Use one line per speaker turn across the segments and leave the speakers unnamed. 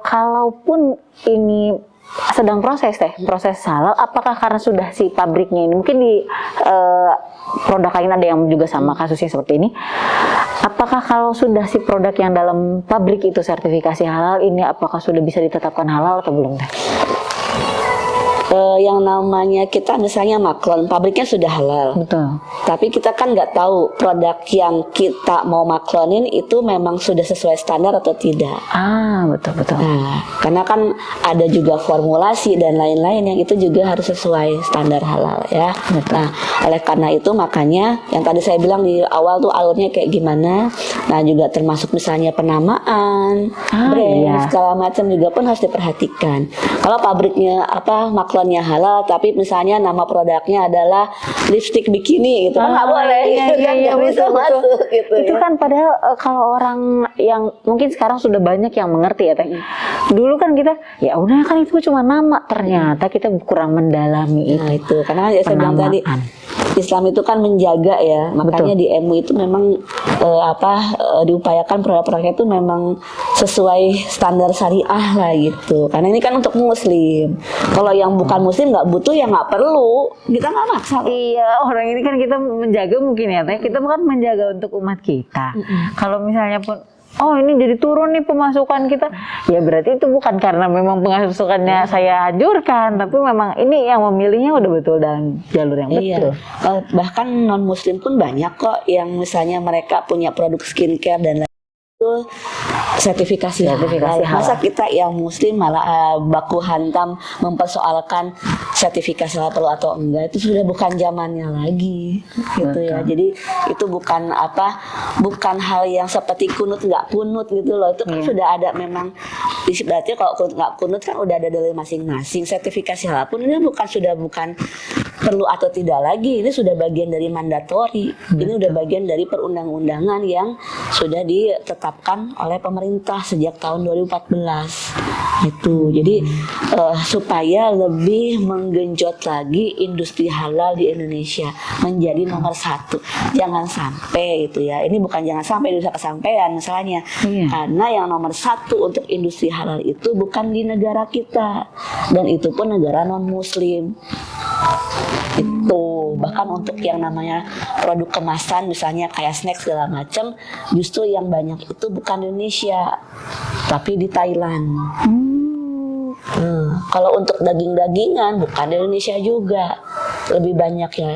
Kalaupun ini sedang proses halal, apakah karena sudah si pabriknya ini mungkin di produk lain ada yang juga sama kasusnya seperti ini, apakah kalau sudah si produk yang dalam pabrik itu sertifikasi halal ini apakah sudah bisa ditetapkan halal atau belum teh?
Yang namanya kita misalnya maklon, pabriknya sudah halal.
Betul.
Tapi kita kan nggak tahu produk yang kita mau maklonin itu memang sudah sesuai standar atau tidak.
Betul.
Nah, karena kan ada juga formulasi dan lain-lain yang itu juga harus sesuai standar halal ya.
Betul.
Nah, oleh karena itu makanya yang tadi saya bilang di awal tuh alurnya kayak gimana. Nah, juga termasuk misalnya penamaan, brand, segala macam juga pun harus diperhatikan. Kalau pabriknya maklonnya halal, tapi misalnya nama produknya adalah lipstick bikini gitu kan nggak boleh, nggak bisa masuk gitu.
Itu kan padahal kalau orang yang mungkin sekarang sudah banyak yang mengerti ya teh. Dulu kan kita ya udah kan itu cuma nama, ternyata kita kurang mendalami itu.
Nah itu karena kan saya bilang tadi Islam itu kan menjaga ya, makanya di MUI itu memang diupayakan produk-produknya itu memang sesuai standar syariah lah gitu. Karena ini kan untuk muslim. Kalau yang bukan muslim nggak butuh ya nggak perlu, kita nggak maksa.
Iya, orang ini kan kita menjaga mungkin ya teh. Kita bukan menjaga untuk umat kita. Kalau misalnya pun ini jadi turun nih pemasukan kita, ya berarti itu bukan karena memang pemasukannya saya hancurkan, tapi memang ini yang memilihnya udah betul dalam jalur yang betul.
Bahkan non muslim pun banyak kok yang misalnya mereka punya produk skincare dan itu sertifikasi halal. Masa kita yang muslim malah baku hantam mempersoalkan sertifikasi halal perlu atau enggak, itu sudah bukan zamannya lagi gitu ya. Jadi itu bukan hal yang seperti kunut nggak kunut gitu loh. Itu kan sudah ada memang, berarti kalau kunut nggak kunut kan udah ada dalil masing-masing. Sertifikasi halal pun ini sudah bukan perlu atau tidak lagi, ini sudah bagian dari mandatori. Ini udah bagian dari perundang-undangan yang sudah ditetapkan oleh pemerintah sejak tahun 2014 itu. Jadi supaya lebih menggenjot lagi industri halal di Indonesia menjadi nomor 1. Jangan sampai itu ya. Ini bukan jangan sampai bisa kesampaian misalnya. Karena yang nomor 1 untuk industri halal itu bukan di negara kita, dan itu pun negara non muslim. Itu bahkan untuk yang namanya produk kemasan misalnya kayak snack segala macam, justru yang banyak itu bukan di Indonesia tapi di Thailand. Kalau untuk daging-dagingan bukan di Indonesia juga, lebih banyak ya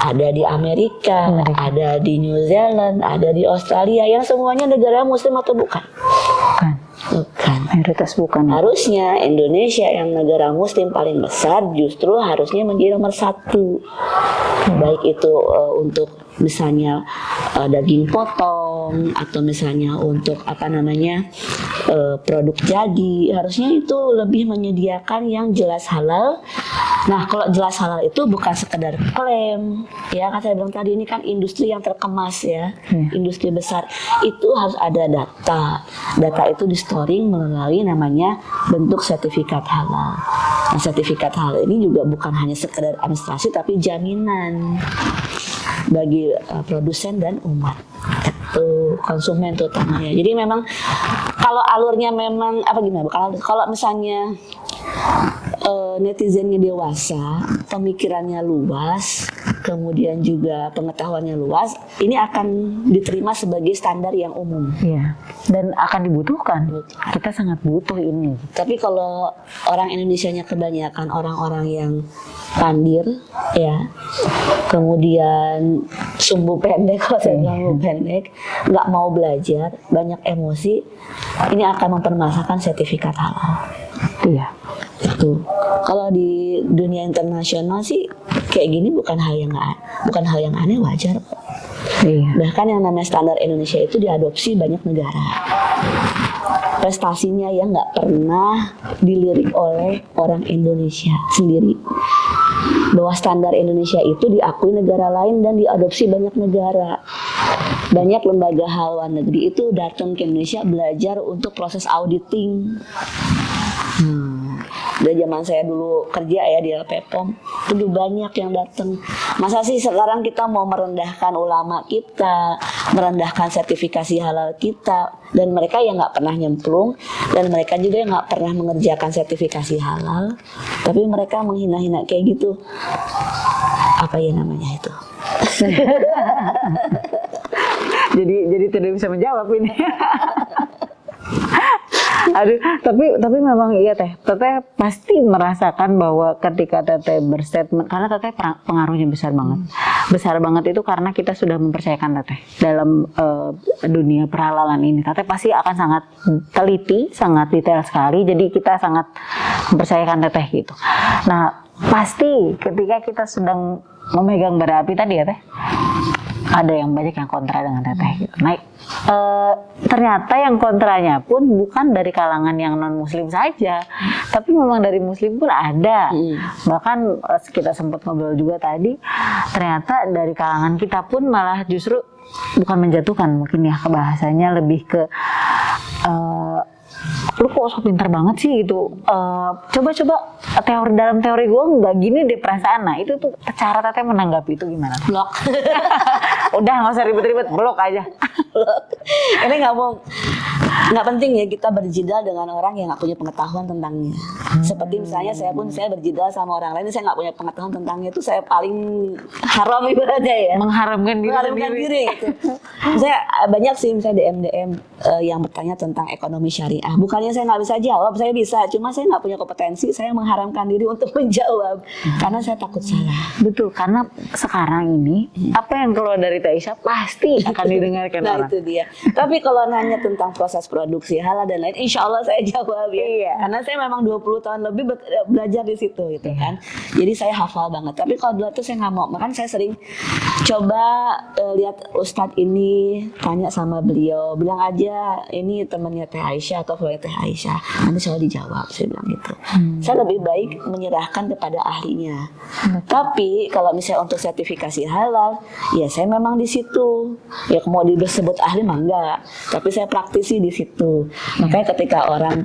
ada di Amerika, ada di New Zealand, ada di Australia, yang semuanya negara muslim atau bukan? Bukan.
Mayoritas bukan.
Harusnya Indonesia yang negara muslim paling besar justru harusnya menjadi nomor 1. Baik itu untuk misalnya daging potong atau misalnya untuk produk jadi, harusnya itu lebih menyediakan yang jelas halal. Nah, kalau jelas halal itu bukan sekedar klaim, ya kan saya bilang tadi ini kan industri yang terkemas ya, industri besar, itu harus ada data. Data itu di storing melalui namanya bentuk sertifikat halal. Nah, sertifikat halal ini juga bukan hanya sekedar administrasi tapi jaminan bagi produsen dan umat, itu konsumen terutamanya. Jadi memang kalau alurnya memang kalau misalnya netizennya dewasa, pemikirannya luas, kemudian juga pengetahuannya luas, ini akan diterima sebagai standar yang umum.
Iya. Dan akan dibutuhkan. Kita sangat butuh ini.
Tapi kalau orang Indonesianya kebanyakan orang-orang yang pandir, ya, kemudian sumbu pendek, kalau saya bilang sumbu pendek, nggak mau belajar, banyak emosi, ini akan mempermasalahkan sertifikat halal.
Iya.
Itu kalau di dunia internasional sih kayak gini bukan hal yang aneh, wajar. Bahkan yang namanya standar Indonesia itu diadopsi banyak negara. Prestasinya yang nggak pernah dilirik oleh orang Indonesia sendiri, bahwa standar Indonesia itu diakui negara lain dan diadopsi banyak negara. Banyak lembaga haluan negeri itu datang ke Indonesia belajar untuk proses auditing. Dari zaman saya dulu kerja ya di LPPOM, itu banyak yang datang. Masa sih sekarang kita mau merendahkan ulama kita, merendahkan sertifikasi halal kita, dan mereka yang nggak pernah nyemplung, dan mereka juga yang nggak pernah mengerjakan sertifikasi halal, tapi mereka menghina-hina kayak gitu. Apa ya namanya itu?
jadi tidak bisa menjawab ini. Aduh, tapi memang iya Teteh pasti merasakan bahwa ketika Teteh berstatement, karena Teteh pengaruhnya besar banget itu karena kita sudah mempercayakan Teteh dalam dunia perhalalan ini. Teteh pasti akan sangat teliti, sangat detail sekali, jadi kita sangat mempercayakan Teteh gitu. Nah, pasti ketika kita sedang memegang bara api tadi ya Teh, ada yang banyak yang kontra dengan Teteh gitu. Nah, ternyata yang kontranya pun bukan dari kalangan yang non muslim saja, tapi memang dari muslim pun ada. Bahkan kita sempat ngobrol juga tadi, ternyata dari kalangan kita pun malah justru bukan menjatuhkan, mungkin ya bahasanya lebih ke lu kok so pintar banget sih gitu, coba-coba dalam teori gue nggak gini deh perasaan. Nah itu tuh cara Teteh menanggapi itu gimana?
Blok.
Udah nggak usah ribet-ribet, blok aja.
Ini nggak penting ya kita berjidal dengan orang yang nggak punya pengetahuan tentangnya. Seperti misalnya saya berjidal sama orang lain, saya nggak punya pengetahuan tentangnya, itu saya paling haram ibaratnya ya.
Mengharamkan diri
gitu. Saya banyak sih misalnya DM yang bertanya tentang ekonomi syariah. Bukannya saya nggak bisa jawab, saya bisa, cuma saya nggak punya kompetensi. Saya mengharamkan diri untuk menjawab karena saya takut salah.
Betul, karena sekarang ini apa yang keluar dari Teh Aisyah pasti akan didengarkan
nah,
orang.
Itu dia. Tapi kalau nanya tentang proses produksi halal dan lain, insya Allah saya jawab ya.
Iya.
Karena saya memang 20 tahun lebih belajar di situ gitu kan. Jadi saya hafal banget. Tapi kalau dulu tuh saya nggak mau. Makanya saya sering coba lihat Ustadz ini, tanya sama beliau, bilang aja ini temannya Teh Aisyah atau keluarga Teh Aisyah. Nanti selalu dijawab, saya bilang gitu. Saya lebih baik menyerahkan kepada ahlinya. Tapi kalau misalnya untuk sertifikasi halal, ya saya memang di situ. Ya mau disebut ahli mah enggak, tapi saya praktisi di situ. Makanya ketika orang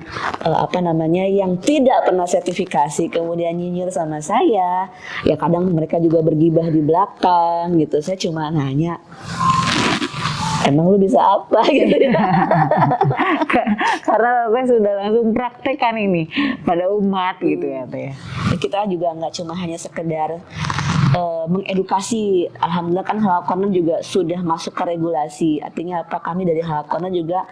yang tidak pernah sertifikasi kemudian nyinyir sama saya, ya kadang mereka juga bergibah di belakang gitu. Saya cuma nanya, emang lu bisa apa gitu ya?
Karena Teteh sudah langsung praktekkan ini pada umat gitu ya Teh.
Kita juga nggak cuma hanya sekedar mengedukasi. Alhamdulillah kan Halal Corner juga sudah masuk ke regulasi. Artinya apa? Kami dari Halal Corner juga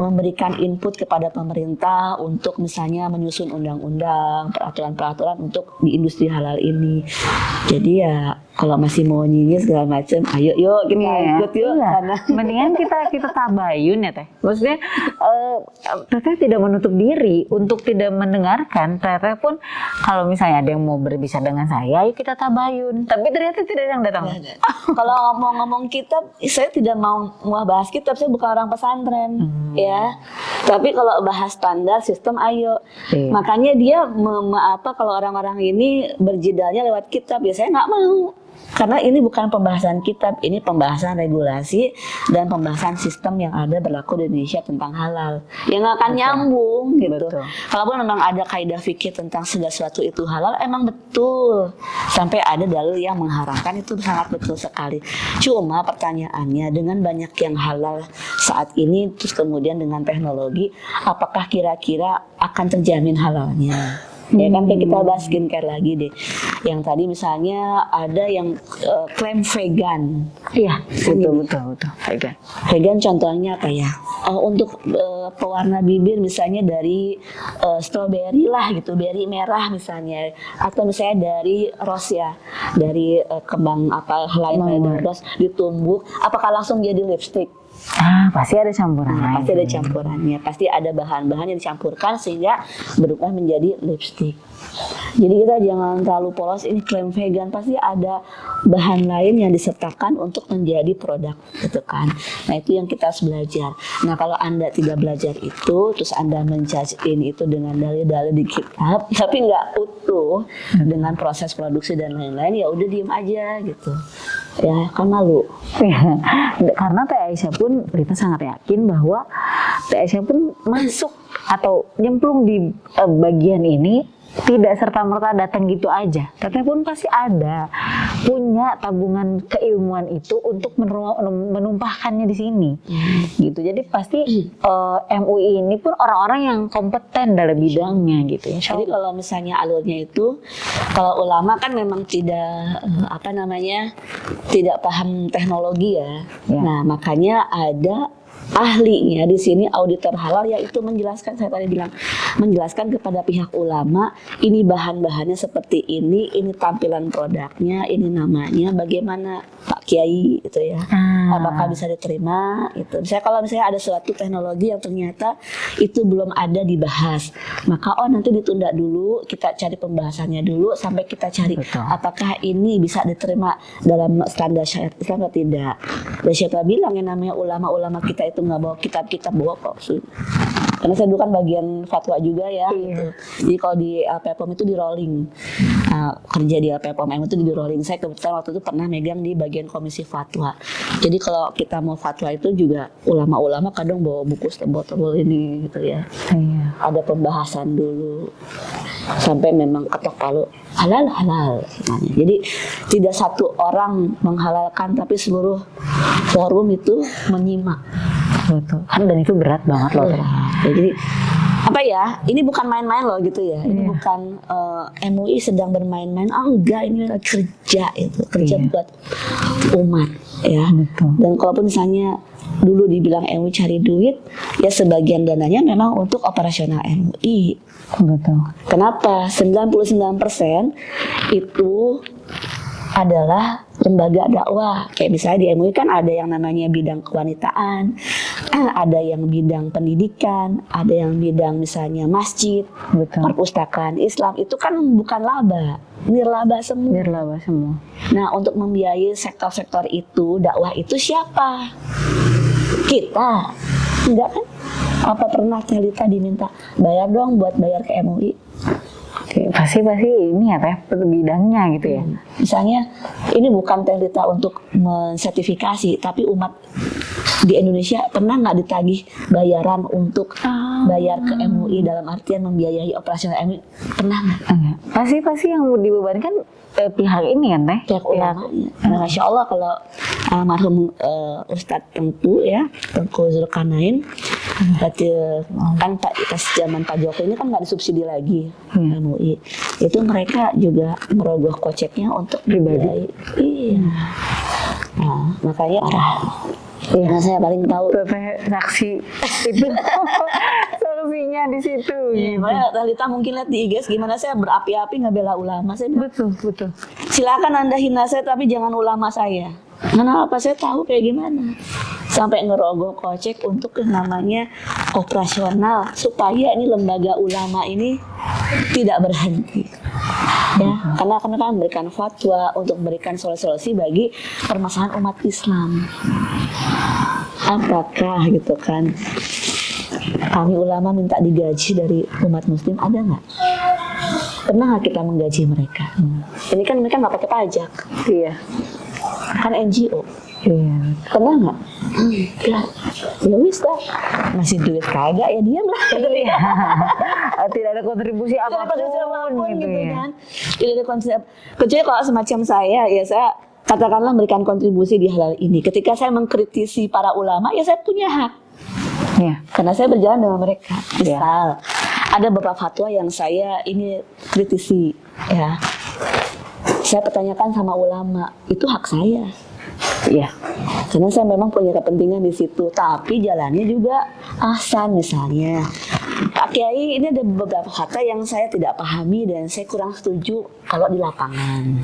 memberikan input kepada pemerintah untuk misalnya menyusun undang-undang, peraturan-peraturan untuk di industri halal ini. Jadi ya kalau masih mau nyinyir segala macam, ayo yuk kita ikut yuk.
Iya. Mendingan kita tabayun ya Teh. Maksudnya Teteh tidak menutup diri untuk tidak mendengarkan. Teteh pun kalau misalnya ada yang mau berbicara dengan saya, ayo kita tabayun. Tapi ternyata tidak ada yang datang.
Kalau ngomong-ngomong kitab, saya tidak mau bahas kitab. Saya bukan orang pesantren, ya. Tapi kalau bahas standar sistem, ayo.
Iya.
Makanya dia kalau orang-orang ini berjidalnya lewat kitab, ya saya nggak mau. Karena ini bukan pembahasan kitab, ini pembahasan regulasi dan pembahasan sistem yang ada berlaku di Indonesia tentang halal. Yang nggak akan nyambung gitu.
Betul.
Kalaupun memang ada kaidah fikih tentang segala sesuatu itu halal, emang betul. Sampai ada dalil yang mengharamkan, itu sangat betul sekali. Cuma pertanyaannya, dengan banyak yang halal saat ini, terus kemudian dengan teknologi, apakah kira-kira akan terjamin halalnya? Ya kan kita bahas skincare lagi deh. Yang tadi misalnya ada yang klaim vegan.
Iya, betul. Vegan.
Vegan contohnya apa ya? Untuk pewarna bibir misalnya dari strawberry lah gitu, berry merah misalnya, atau misalnya dari rose ya, dari kembang helai rose ditumbuk, apakah langsung jadi lipstick?
Pasti ada campurannya.
Pasti ada campurannya. Pasti ada bahan-bahan yang dicampurkan sehingga berubah menjadi lipstick. Jadi kita jangan terlalu polos, ini klaim vegan, pasti ada bahan lain yang disertakan untuk menjadi produk gitu kan. Nah itu yang kita harus belajar. Nah kalau Anda tidak belajar itu, terus Anda menjudge itu dengan dalil-dalil di kitab, tapi nggak utuh dengan proses produksi dan lain-lain, ya udah diem aja gitu. Ya kan malu.
Karena Teh Aisyah pun kita sangat yakin bahwa Teh Aisyah pun masuk atau nyemplung di bagian ini tidak serta-merta datang gitu aja. Teteh pun pasti ada punya tabungan keilmuan itu untuk menumpahkannya di sini, gitu. Jadi pasti MUI ini pun orang-orang yang kompeten dalam bidangnya, gitu.
Jadi kalau misalnya alurnya itu, kalau ulama kan memang tidak tidak paham teknologi ya. Nah makanya ada ahlinya di sini, auditor halal, yaitu menjelaskan, saya tadi bilang, menjelaskan kepada pihak ulama, ini bahan-bahannya seperti ini tampilan produknya, ini namanya, bagaimana Pak Kiai gitu ya, apakah bisa diterima gitu. Misalnya kalau misalnya ada suatu teknologi yang ternyata itu belum ada dibahas, maka nanti ditunda dulu, kita cari pembahasannya dulu sampai kita cari apakah ini bisa diterima dalam standar syariat Islam atau tidak. Dan siapa bilang yang namanya ulama-ulama kita itu nggak bawa kitab-kitab, bawa kok. Karena saya dulu kan bagian fatwa juga ya. Gitu. Jadi kalau di LPPOM itu di rolling, kerja di LPPOM itu di rolling. Saya kebetulan waktu itu pernah megang di bagian komisi fatwa. Jadi kalau kita mau fatwa itu juga ulama-ulama kadang bawa buku tebal-tebal ini gitu ya. Ada pembahasan dulu sampai memang ketok palu halal. Jadi tidak satu orang menghalalkan, tapi seluruh forum itu menyimak.
Betul. Dan itu berat banget loh.
Jadi apa ya? Ini bukan main-main loh gitu ya. Ini bukan MUI sedang bermain-main. Enggak, ini kerja itu, kerja buat umat ya. Betul. Dan kalaupun misalnya dulu dibilang MUI cari duit, ya sebagian dananya memang untuk operasional MUI.
Betul.
Kenapa? 99% itu adalah lembaga dakwah. Kayak misalnya di MUI kan ada yang namanya bidang kewanitaan, ada yang bidang pendidikan, ada yang bidang misalnya masjid, perpustakaan Islam. Itu kan bukan laba, nirlaba semua. Nah, untuk membiayai sektor-sektor itu, dakwah itu siapa? Kita. Enggak kan? Apa pernah Telita diminta bayar dong buat bayar ke MUI?
Pasti ini ya teh bidangnya gitu ya.
Misalnya ini bukan Telita untuk mensertifikasi, tapi umat di Indonesia pernah nggak ditagih bayaran untuk bayar ke MUI dalam artian membiayai operasional MUI? Pernah nggak?
Pasti yang dibebankan pihak ini kan teh,
pihak ulama. Nah, Masya Allah kalau almarhum Ustadz Tengku ya, Tengku Zulkarnain, berarti kan pas zaman Pak Jokowi ini kan nggak disubsidi lagi MUI, itu mereka juga merogoh koceknya untuk pribadi. Iya. Nah, makanya nah, saya paling tahu
saksi itu solusinya di situ.
Makanya Talita mungkin lihat di IG gimana saya berapi-api ngebela ulama. Saya bilang,
betul.
Silakan Anda hina saya tapi jangan ulama saya. Kenapa? Saya tahu kayak gimana. Sampai ngerogoh kocek untuk namanya operasional supaya ini lembaga ulama ini tidak berhenti. Ya, karena akan memberikan fatwa untuk memberikan solusi bagi permasalahan umat Islam. Apakah gitu kan kami ulama minta digaji dari umat muslim, ada nggak? Pernah nggak kita menggaji mereka? Ini kan mereka nggak pakai pajak.
Iya.
Kan NGO.
Iya.
Pernah nggak? Ya wis dah. Ngasih duit kagak ya diam lah.
Tidak ada kontribusi apapun gitu ya.
Kan. Tidak ada kontribusi. Kecuali kalau semacam saya, ya saya katakanlah memberikan kontribusi di hal ini. Ketika saya mengkritisi para ulama, ya saya punya hak. Ya. Karena saya berjalan dengan mereka. Misal, ada beberapa fatwa yang saya ini kritisi, ya. Saya pertanyakan sama ulama, itu hak saya. Ya, karena saya memang punya kepentingan di situ. Tapi jalannya juga ahsan misalnya. Pak Kiai, ini ada beberapa kata yang saya tidak pahami dan saya kurang setuju kalau di lapangan.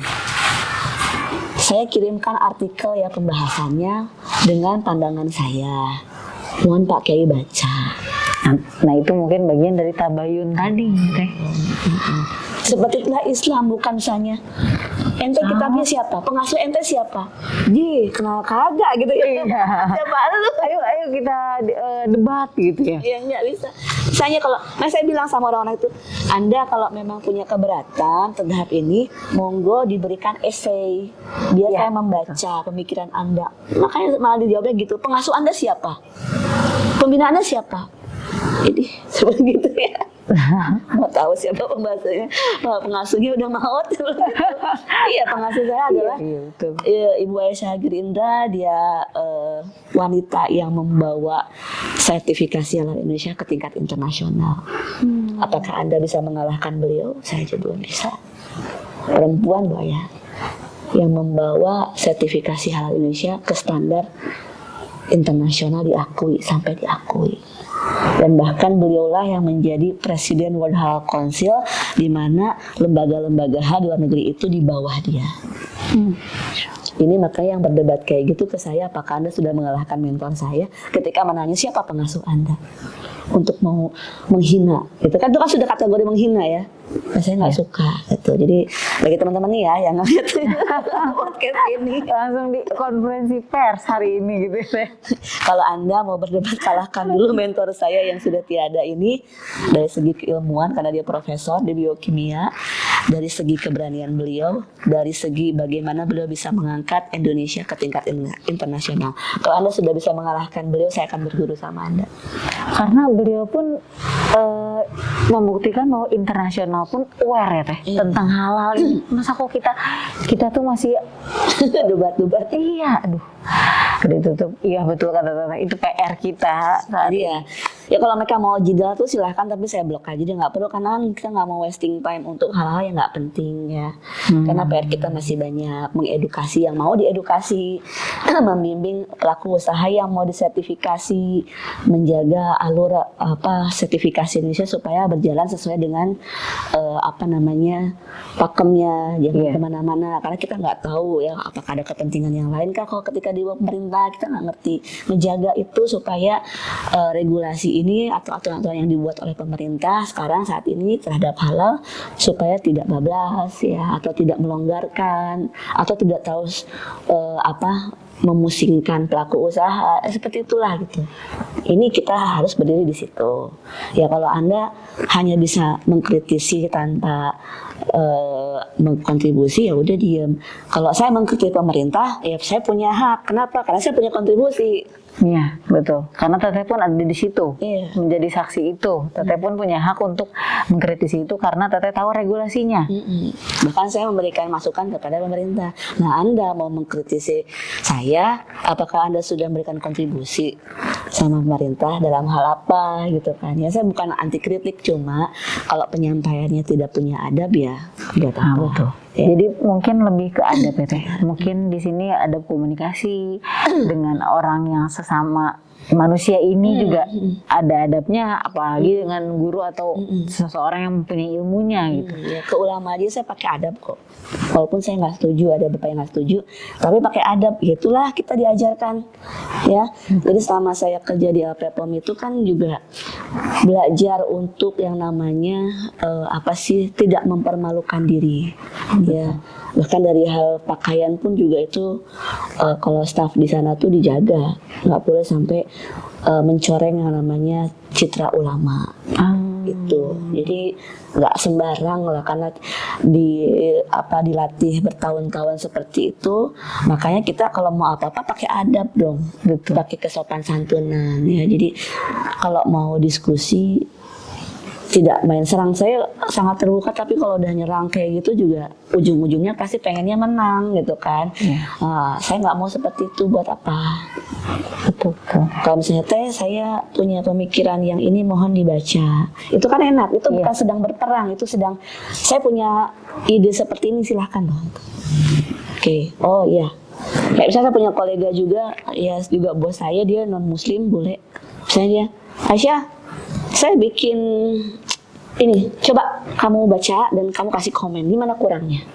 Saya kirimkan artikel ya pembahasannya dengan pandangan saya. Mohon Pak Kiai baca.
Nah itu mungkin bagian dari tabayun tadi, teh.
Seperti itulah Islam, bukan misalnya ente kitabnya siapa, pengasuh ente siapa, kenal kagak gitu ya. Siapa lu?
Ayo kita debat gitu ya.
Iya nggak bisa. Misalnya kalau, saya bilang sama orang-orang itu, Anda kalau memang punya keberatan terhadap ini, monggo diberikan essay, biar saya membaca pemikiran Anda. Makanya malah dijawabnya gitu, pengasuh Anda siapa, pembina Anda siapa? Jadi seperti gitu ya. Mau tahu siapa pembahasannya? Pengasuhnya udah maut. Iya, pengasuh saya adalah Ibu Aisyah Gerindra. Dia wanita yang membawa sertifikasi halal Indonesia ke tingkat internasional. Apakah Anda bisa mengalahkan beliau? Saya aja belum bisa. Perempuan loh ya, yang membawa sertifikasi halal Indonesia ke standar internasional, diakui sampai diakui. Dan bahkan beliaulah yang menjadi Presiden World Halal Council, di mana lembaga-lembaga HAL di luar negeri itu di bawah dia. Ini makanya yang berdebat kayak gitu ke saya, apakah Anda sudah mengalahkan mentor saya ketika menanya siapa pengasuh Anda untuk mau menghina, itu kan sudah kategori menghina ya. Saya nggak suka itu. Jadi bagi teman-teman nih ya yang ngeliat podcast ini,
langsung di konferensi pers hari ini gitu ya.
Kalau Anda mau berdebat, kalahkan dulu mentor saya yang sudah tiada ini dari segi keilmuan, karena dia profesor di biokimia, dari segi keberanian beliau, dari segi bagaimana beliau bisa mengangkat Indonesia ke tingkat internasional. Kalau Anda sudah bisa mengalahkan beliau, saya akan berguru sama Anda.
Karena beliau pun membuktikan bahwa internasional pun aware ya teh tentang halal ini. Masa kok kita tuh masih
debat-debat.
Iya, aduh. Udah tutup. Iya betul kata Tata. Itu PR kita.
Iya. Ya kalau mereka mau jeda tuh silahkan, tapi saya blok aja, dia nggak perlu, karena kita nggak mau wasting time untuk hal-hal yang nggak penting ya. Karena PR kita masih banyak, mengedukasi yang mau diedukasi, membimbing pelaku usaha yang mau disertifikasi, menjaga alur sertifikasi Indonesia supaya berjalan sesuai dengan pakemnya, jangan kemana-mana, karena kita nggak tahu ya apakah ada kepentingan yang lain kah. Kalau ketika di pemerintah kita nggak ngerti menjaga itu supaya regulasi ini atau aturan-aturan yang dibuat oleh pemerintah sekarang saat ini terhadap halal supaya tidak bablas ya, atau tidak melonggarkan, atau tidak tahu memusingkan pelaku usaha, seperti itulah gitu. Ini kita harus berdiri di situ. Ya kalau Anda hanya bisa mengkritisi tanpa mengkontribusi, ya udah diem. Kalau saya mengkritik pemerintah, ya saya punya hak. Kenapa? Karena saya punya kontribusi.
Iya betul. Karena Teteh pun ada di situ, menjadi saksi itu. Teteh pun punya hak untuk mengkritisi itu karena Teteh tahu regulasinya.
Bahkan saya memberikan masukan kepada pemerintah. Nah, Anda mau mengkritisi saya, apakah Anda sudah memberikan kontribusi sama pemerintah dalam hal apa gitu kan? Ya saya bukan anti kritik, cuma kalau penyampaiannya tidak punya adab ya buat apa?
Betul. Ya. Jadi mungkin lebih ke adab ya Teh. Mungkin di sini ada komunikasi dengan orang yang sesama manusia ini juga ada adabnya, apalagi dengan guru atau seseorang yang mempunyai ilmunya gitu.
Ya, ke ulama aja saya pakai adab kok. Walaupun saya nggak setuju, ada beberapa yang nggak setuju, tapi pakai adab. Itulah kita diajarkan ya. Jadi selama saya kerja di LPPOM itu kan juga belajar untuk yang namanya tidak mempermalukan diri ya. Bahkan dari hal pakaian pun juga itu kalau staf di sana tuh dijaga, nggak boleh sampai mencoreng yang namanya citra ulama gitu. Jadi nggak sembarang lah, karena dilatih bertahun-tahun seperti itu, makanya kita kalau mau apa-apa pakai adab dong, pakai kesopan santunan ya. Jadi kalau mau diskusi tidak main serang. Saya sangat terbuka, tapi kalau udah nyerang kayak gitu juga ujung-ujungnya pasti pengennya menang gitu kan. Saya nggak mau seperti itu, buat apa? Betul. Kalau misalnya saya punya pemikiran yang ini, mohon dibaca, itu kan enak. Itu bukan sedang berperang, itu sedang saya punya ide seperti ini, silahkan dong. Oke. Oh iya, kayak misalnya saya punya kolega juga, ya juga bos saya, dia non muslim, boleh misalnya dia, Aisyah, saya bikin ini, coba kamu baca dan kamu kasih komen, gimana kurangnya?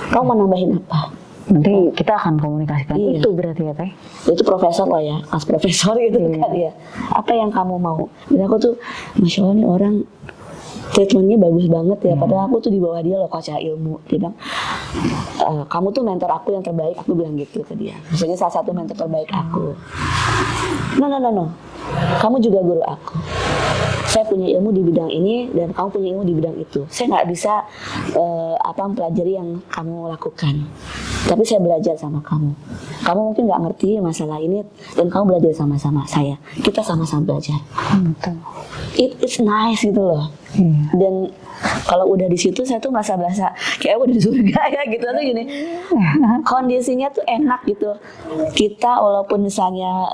Kamu mau nambahin apa?
Nanti kita akan komunikasikan itu berarti ya Teh?
Itu profesor lah ya, as profesor gitu kan ya. Apa yang kamu mau? Dan aku tuh, Masya Allah nih orang treatmentnya bagus banget ya, padahal aku tuh di bawah dia loh, kaca ilmu. Dia bilang, kamu tuh mentor aku yang terbaik, aku bilang gitu ke dia. Maksudnya salah satu mentor terbaik aku. No. Kamu juga guru aku. saya punya ilmu di bidang ini dan kamu punya ilmu di bidang itu. Saya nggak bisa mempelajari yang kamu lakukan, tapi saya belajar sama kamu. Kamu mungkin nggak ngerti masalah ini dan kamu belajar sama-sama saya. Kita sama-sama belajar. It's nice gitu loh. Dan kalau udah di situ saya tuh berasa kayak udah di surga ya gitu tuh gini. Kondisinya tuh enak gitu. Kita walaupun misalnya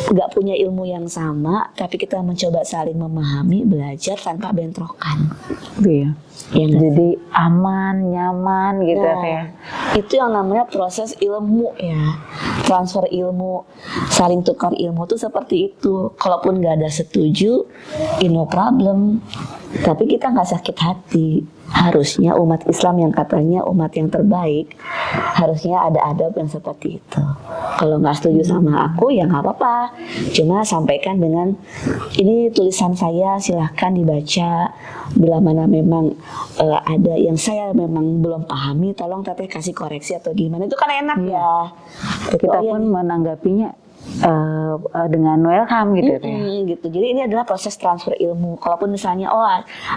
nggak punya ilmu yang sama, tapi kita mencoba saling memahami, belajar tanpa bentrokan.
Iya.
Ya,
jadi aman, nyaman gitu ya.
Itu yang namanya proses ilmu ya, transfer ilmu, saling tukar ilmu tuh seperti itu. Kalaupun nggak ada setuju, no problem. Tapi kita nggak sakit hati. Harusnya umat Islam yang katanya umat yang terbaik, harusnya ada adab yang seperti itu. Kalau nggak setuju sama aku ya nggak apa-apa. Cuma sampaikan dengan ini tulisan saya, silahkan dibaca. Bila mana memang ada yang saya memang belum pahami, tolong teteh kasih koreksi atau gimana. Itu kan enak ya.
Kita pun menanggapinya dengan welcome gitu ya.
Gitu. Jadi ini adalah proses transfer ilmu. Kalaupun misalnya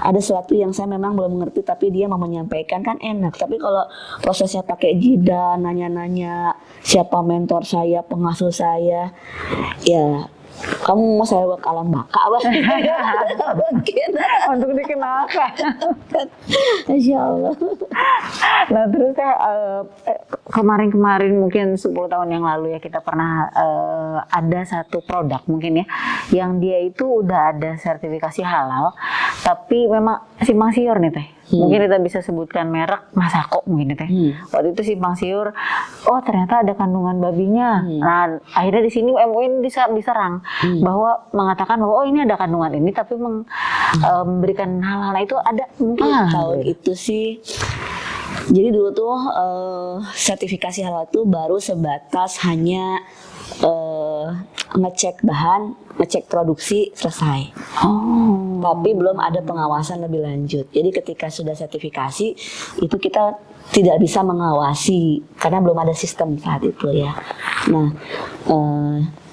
ada sesuatu yang saya memang belum mengerti tapi dia mau menyampaikan kan enak. Tapi kalau prosesnya pakai jeda, nanya-nanya siapa mentor saya, pengasuh saya, ya kamu mau saya ke alam baka apa? Mungkin
untuk dikenalkan.
Insya Allah.
Nah terus kemarin mungkin 10 tahun yang lalu ya kita pernah ada satu produk mungkin ya yang dia itu udah ada sertifikasi halal tapi memang simpang siur nih teh. Mungkin kita bisa sebutkan merek Masako mungkin teh. Waktu itu simpang siur, ternyata ada kandungan babinya. Nah akhirnya di sini MUI diserang bahwa mengatakan bahwa ini ada kandungan ini tapi memberikan hal-hal itu ada mungkin
tahun itu sih. Jadi dulu tuh sertifikasi halal itu baru sebatas hanya ngecek bahan, ngecek produksi, selesai. Tapi belum ada pengawasan lebih lanjut. Jadi ketika sudah sertifikasi itu kita tidak bisa mengawasi karena belum ada sistem saat itu ya. Nah,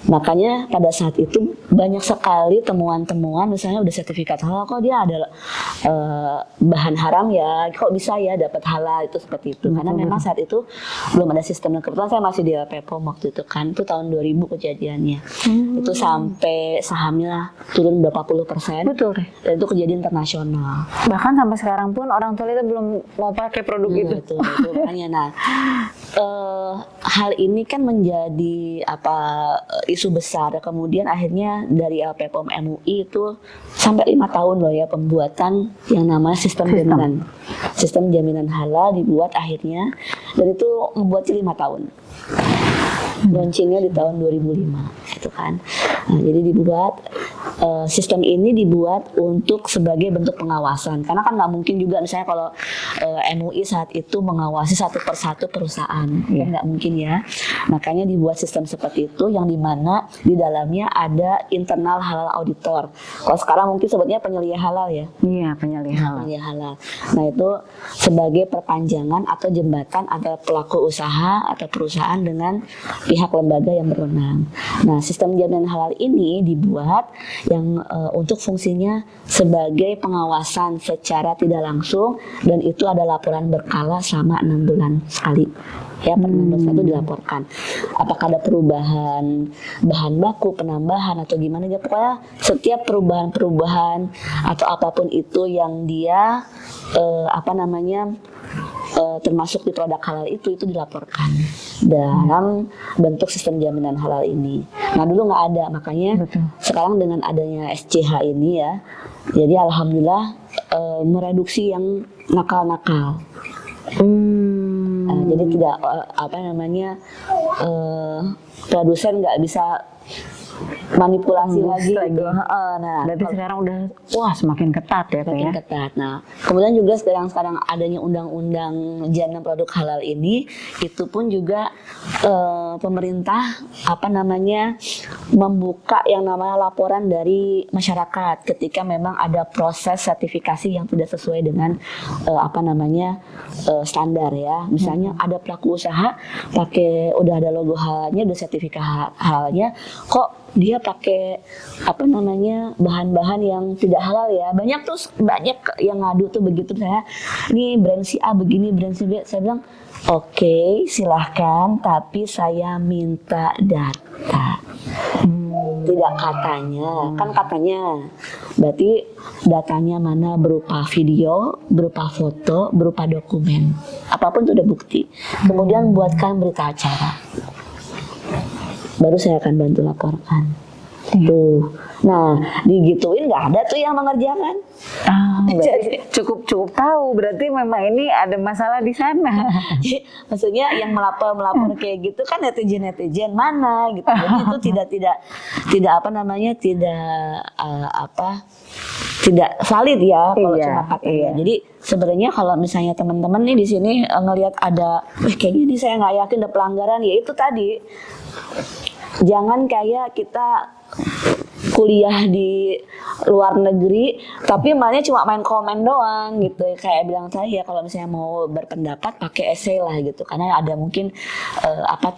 makanya pada saat itu banyak sekali temuan-temuan misalnya udah sertifikat halal kok dia ada bahan haram ya, kok bisa ya dapat halal itu seperti itu. Karena memang saat itu belum ada sistem. Kebetulan saya masih di LPPOM waktu itu kan, itu tahun 2000 kejadiannya. Itu sampai sahamnya turun berapa puluh %.
Betul.
Dan itu kejadian internasional.
Bahkan sampai sekarang pun orang tua kita belum mau pakai produk itu.
Betul. Makanya nah hal ini kan menjadi isu besar. Kemudian akhirnya dari LPPOM MUI itu sampai 5 tahun loh ya pembuatan yang namanya sistem jaminan halal dibuat akhirnya, dan itu membuatnya 5 tahun. Launchingnya di tahun 2005 gitu kan. Nah, jadi dibuat sistem ini dibuat untuk sebagai bentuk pengawasan karena kan nggak mungkin juga misalnya kalau MUI saat itu mengawasi satu persatu perusahaan kan nggak mungkin ya. Makanya dibuat sistem seperti itu yang dimana di dalamnya ada internal halal auditor. Kalau sekarang mungkin sebutnya penyelia halal ya.
Iya, penyelia
halal. Nah itu sebagai perpanjangan atau jembatan antara pelaku usaha atau perusahaan dengan pihak lembaga yang berwenang. Nah sistem jaminan halal ini dibuat yang untuk fungsinya sebagai pengawasan secara tidak langsung, dan itu ada laporan berkala selama 6 bulan sekali. Ya, per 6 bulan itu dilaporkan. Apakah ada perubahan bahan baku, penambahan atau gimana ya, pokoknya setiap perubahan atau apapun itu yang dia termasuk di produk halal itu dilaporkan dalam bentuk sistem jaminan halal ini. Nah dulu nggak ada, makanya sekarang dengan adanya SCH ini ya, jadi alhamdulillah mereduksi yang nakal-nakal. Jadi tidak produsen nggak bisa manipulasi lagi.
Nah, berarti sekarang udah semakin ketat ya,
semakin ketat. Nah, kemudian juga sekarang adanya undang-undang jaminan produk halal ini, itu pun juga pemerintah membuka yang namanya laporan dari masyarakat ketika memang ada proses sertifikasi yang tidak sesuai dengan standar ya. Misalnya ada pelaku usaha udah ada logo halalnya, udah sertifikat halalnya, kok dia pakai apa namanya bahan-bahan yang tidak halal ya. Banyak yang ngadu tuh begitu, saya ini brand si A begini, brand si B. Saya bilang oke, silahkan, tapi saya minta data. Tidak katanya, kan katanya. Berarti datanya mana, berupa video, berupa foto, berupa dokumen. Apapun itu udah bukti. Kemudian buatkan berita acara. Baru saya akan bantu laporkan. Tuh. Nah, digituin nggak ada tuh yang mengerjakan.
Berarti cukup tahu, berarti memang ini ada masalah di sana.
Maksudnya yang melapor kayak gitu kan netizen mana gitu. Jadi itu tidak apa namanya, tidak valid ya kalau cuma katanya. Jadi sebenarnya kalau misalnya teman-teman nih di sini ngelihat ada, kayaknya ini saya nggak yakin ada pelanggaran, ya itu tadi. Jangan kayak kita kuliah di luar negeri tapi mainnya cuma main komen doang gitu. Kayak bilang saya, kalau misalnya mau berpendapat pakai essay lah gitu, karena ada mungkin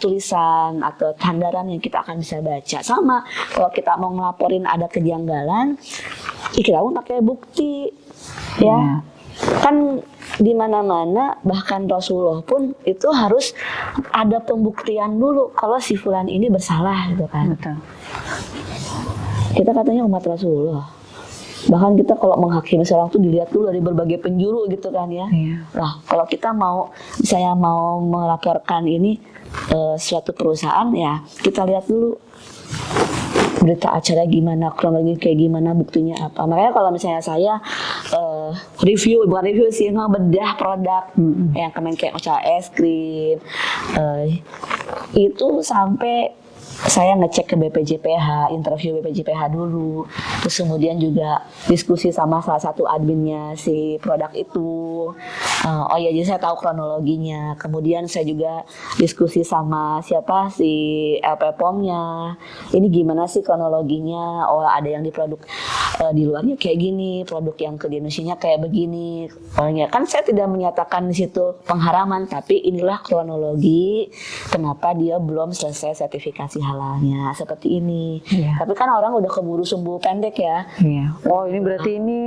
tulisan atau sandaran yang kita akan bisa baca. Sama kalau kita mau ngelaporin ada kejanggalan, kita pun pakai bukti ya. Kan di mana-mana, bahkan Rasulullah pun itu harus ada pembuktian dulu kalau si fulan ini bersalah gitu kan.
Betul.
Kita katanya umat Rasulullah. Bahkan kita kalau menghakimi seorang tuh dilihat dulu dari berbagai penjuru gitu kan ya. Nah, kalau kita misalnya mau melaporkan ini suatu perusahaan, ya kita lihat dulu berita acara gimana, kronologi kayak gimana, buktinya apa. Makanya kalau misalnya saya bukan review sih, bedah produk yang kemarin kayak es krim, itu sampai saya ngecek ke BPJPH, interview BPJPH dulu, terus kemudian juga diskusi sama salah satu adminnya si produk itu. Oh ya, jadi saya tahu kronologinya. Kemudian saya juga diskusi sama siapa si LP POM-nya. Ini gimana sih kronologinya? Oh, ada yang di produk di luarnya kayak gini, produk yang ke Indonesia kayak begini. Pokoknya kan saya tidak menyatakan di situ pengharaman, tapi inilah kronologi kenapa dia belum selesai sertifikasi halalnya seperti ini. Tapi kan orang udah keburu sumbu pendek ya.
Oh, ini berarti ini.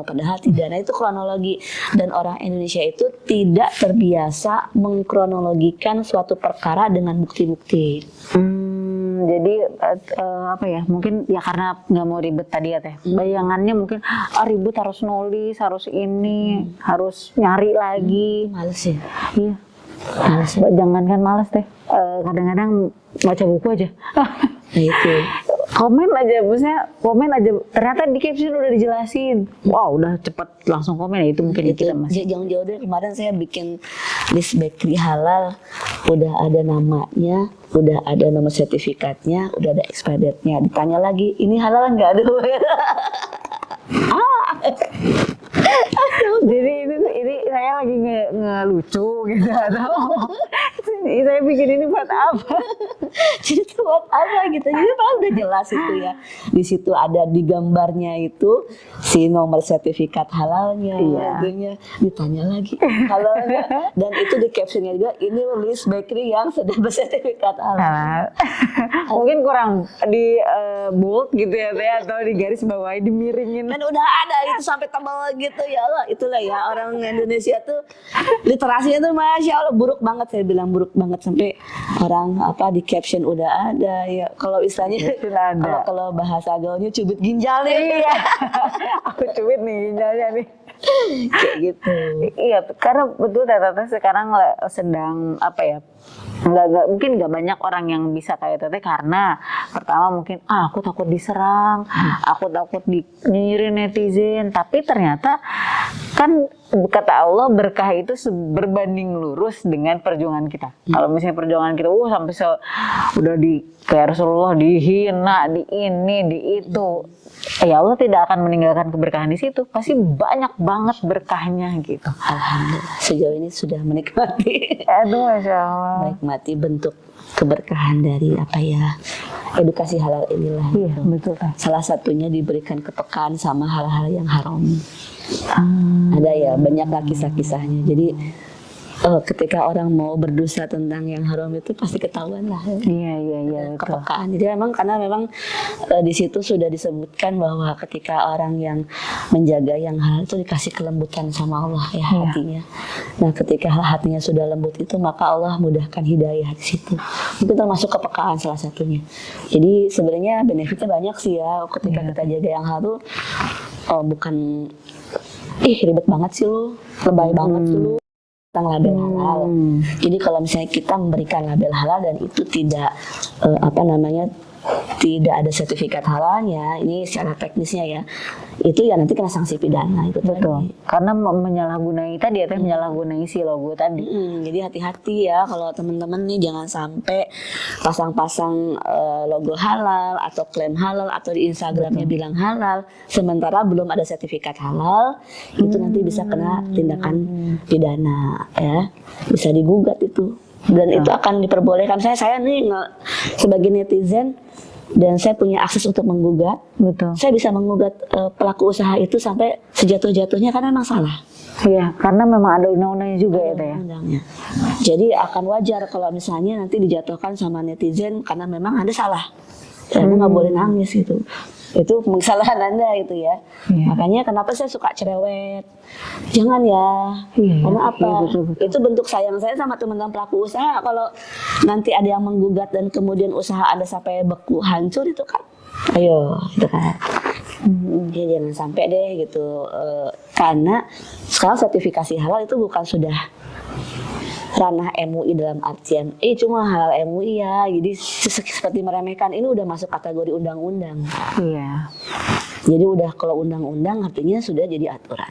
Padahal tidak. Nah, itu kronologi. Dan orang Indonesia itu tidak terbiasa mengkronologikan suatu perkara dengan bukti-bukti.
Jadi mungkin ya karena nggak mau ribet tadi ya Teh. Bayangannya mungkin ribet, harus nulis, harus ini, harus nyari lagi.
Males ya.
Iya. Males. Jangankan males Teh. Kadang-kadang baca buku aja.
Nah itu.
Komen aja, ternyata di caption udah dijelasin. Wow, udah cepet langsung komen ya, itu mungkin
itu,
kita masih.
Jangan jauh dari kemarin saya bikin list bakery halal, udah ada namanya, udah ada nomor sertifikatnya, udah ada expiry date-nya. Ditanya lagi, ini halal nggak? Aduh.
Jadi ini saya lagi ngelucu gitu atau saya bikin ini buat apa?
Jadi itu buat apa gitu? Jadi malah udah jelas itu ya. Di situ ada di gambarnya itu si nomor sertifikat halalnya. Itunya ditanya lagi halalnya. Dan itu di captionnya juga, ini list bakery yang sudah bersertifikat halal.
Mungkin kurang di bold gitu ya Teh, atau di garis bawahi, dimiringin.
Dan udah ada itu sampai tebal gitu ya Allah. Itulah ya, orang Indonesia tuh literasinya tuh Masya Allah buruk banget, saya bilang buruk banget, sampai orang di caption udah ada ya. Kalau istilahnya kalau bahasa gaulnya cubit ginjalnya.
Iya. Aku cubit nih ginjalnya nih.
Kayak gitu.
Iya, karena betul Teteh sekarang sedang mungkin nggak banyak orang yang bisa kayak Teteh, karena pertama mungkin aku takut diserang, aku takut nyinyirin netizen, tapi ternyata kan kata Allah berkah itu berbanding lurus dengan perjuangan kita. Kalau misalnya perjuangan kita sampai udah kayak Rasulullah dihina, di ini, di itu, ya Allah tidak akan meninggalkan keberkahan di situ. Pasti banyak banget berkahnya gitu.
Alhamdulillah sejauh ini sudah menikmati.
Aduh, Masya Allah.
Menikmati bentuk keberkahan dari edukasi halal inilah.
Iya, betul kan.
Salah satunya diberikan kepekaan sama hal-hal yang haram. Ada ya banyak kisah-kisahnya. Jadi ketika orang mau berdosa tentang yang haram itu pasti ketahuan lah.
Iya, betul.
Kepekaan. Jadi karena memang di situ sudah disebutkan bahwa ketika orang yang menjaga yang halal itu dikasih kelembutan sama Allah ya hatinya. Nah, ketika hatinya sudah lembut itu maka Allah mudahkan hidayah di situ. Itu termasuk kepekaan salah satunya. Jadi sebenarnya benefitnya banyak sih ya ketika kita jaga yang halal. Bukan ribet banget sih lu, lebay banget sih lu tentang label halal. Jadi kalau misalnya kita memberikan label halal dan itu tidak tidak ada sertifikat halalnya, ini secara teknisnya ya, itu ya nanti kena sanksi pidana itu.
Betul. Karena menyalahgunai tadi ya, menyalahgunai si logo tadi.
Jadi hati-hati ya kalau teman-teman nih, jangan sampai pasang-pasang logo halal atau klaim halal atau di Instagramnya bilang halal, sementara belum ada sertifikat halal, itu nanti bisa kena tindakan pidana ya, bisa digugat itu. Dan itu akan diperbolehkan. Saya nih sebagai netizen dan saya punya akses untuk menggugat.
Betul.
Saya bisa menggugat pelaku usaha itu sampai sejatuh-jatuhnya karena memang salah.
Iya, karena memang ada undang-undangnya juga ya, Teh.
Undang-undangnya. Jadi akan wajar kalau misalnya nanti dijatuhkan sama netizen karena memang Anda salah. Anda nggak boleh nangis gitu. Itu kesalahan Anda itu ya. Makanya kenapa saya suka cerewet. Jangan ya. Karena apa?
Betul.
Itu bentuk sayang saya sama teman-teman pelaku usaha. Kalau nanti ada yang menggugat dan kemudian usaha Anda sampai beku hancur itu kan. Ayo, gitu kan. Ya, jangan sampai deh gitu. Karena sekarang sertifikasi halal itu bukan sudah ranah MUI dalam artian cuma halal MUI ya, jadi seperti meremehkan, ini udah masuk kategori undang-undang.
Iya.
Jadi udah kalau undang-undang artinya sudah jadi aturan.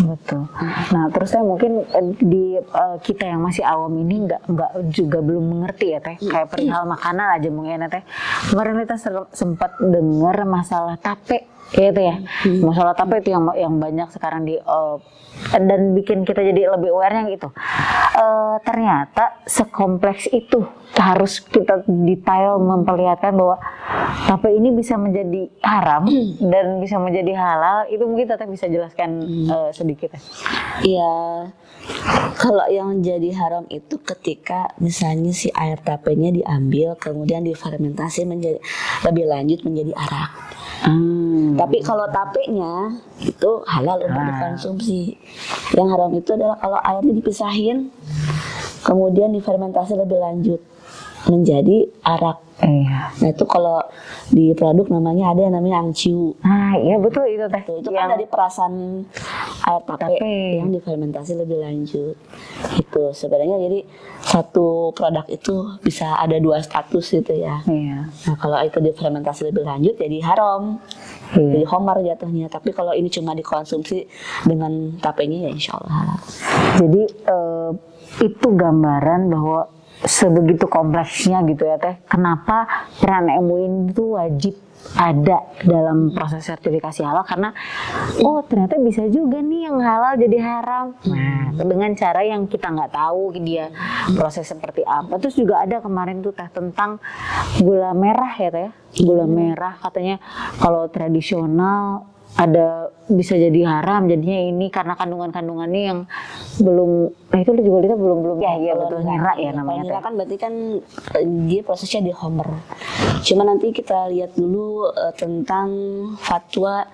Betul. Nah, terus saya mungkin di kita yang masih awam ini nggak juga belum mengerti ya, Teh. Kayak perihal makanan aja mungkin ya, Teh. Kemarin kita sempat dengar masalah tape. Ya itu ya, masalah tape itu yang banyak sekarang dan bikin kita jadi lebih aware-nya gitu. Ternyata sekompleks itu harus kita detail memperlihatkan bahwa tape ini bisa menjadi haram dan bisa menjadi halal. Itu mungkin Teteh bisa jelaskan sedikit ya.
Iya, kalau yang jadi haram itu ketika misalnya si air tapenya diambil kemudian difermentasi menjadi lebih lanjut menjadi arak. Tapi kalau tapenya itu halal untuk dikonsumsi. Yang haram itu adalah kalau airnya dipisahin, kemudian difermentasi lebih lanjut menjadi arak. Nah itu kalau di produk namanya ada yang namanya angciu.
Iya betul itu Teh.
Itu kan dari perasan air tape yang difermentasi lebih lanjut. Itu sebenarnya jadi satu produk itu bisa ada dua status gitu ya. Nah kalau itu difermentasi lebih lanjut jadi haram. Jadi homar jatuhnya. Tapi kalau ini cuma dikonsumsi dengan tapenya ya insya Allah halal.
Jadi itu gambaran bahwa sebegitu kompleksnya gitu ya Teh. Kenapa peran MUI itu wajib ada dalam proses sertifikasi halal, karena ternyata bisa juga nih yang halal jadi haram. Nah, dengan cara yang kita nggak tahu dia proses seperti apa. Terus juga ada kemarin tuh Teh tentang gula merah ya Teh. Gula merah katanya kalau tradisional ada bisa jadi haram, jadinya ini karena kandungannya yang belum, nah itu juga kita belum ya betul nira ya namanya.
Nira kan berarti kan dia prosesnya di homer. Cuma nanti kita lihat dulu tentang fatwa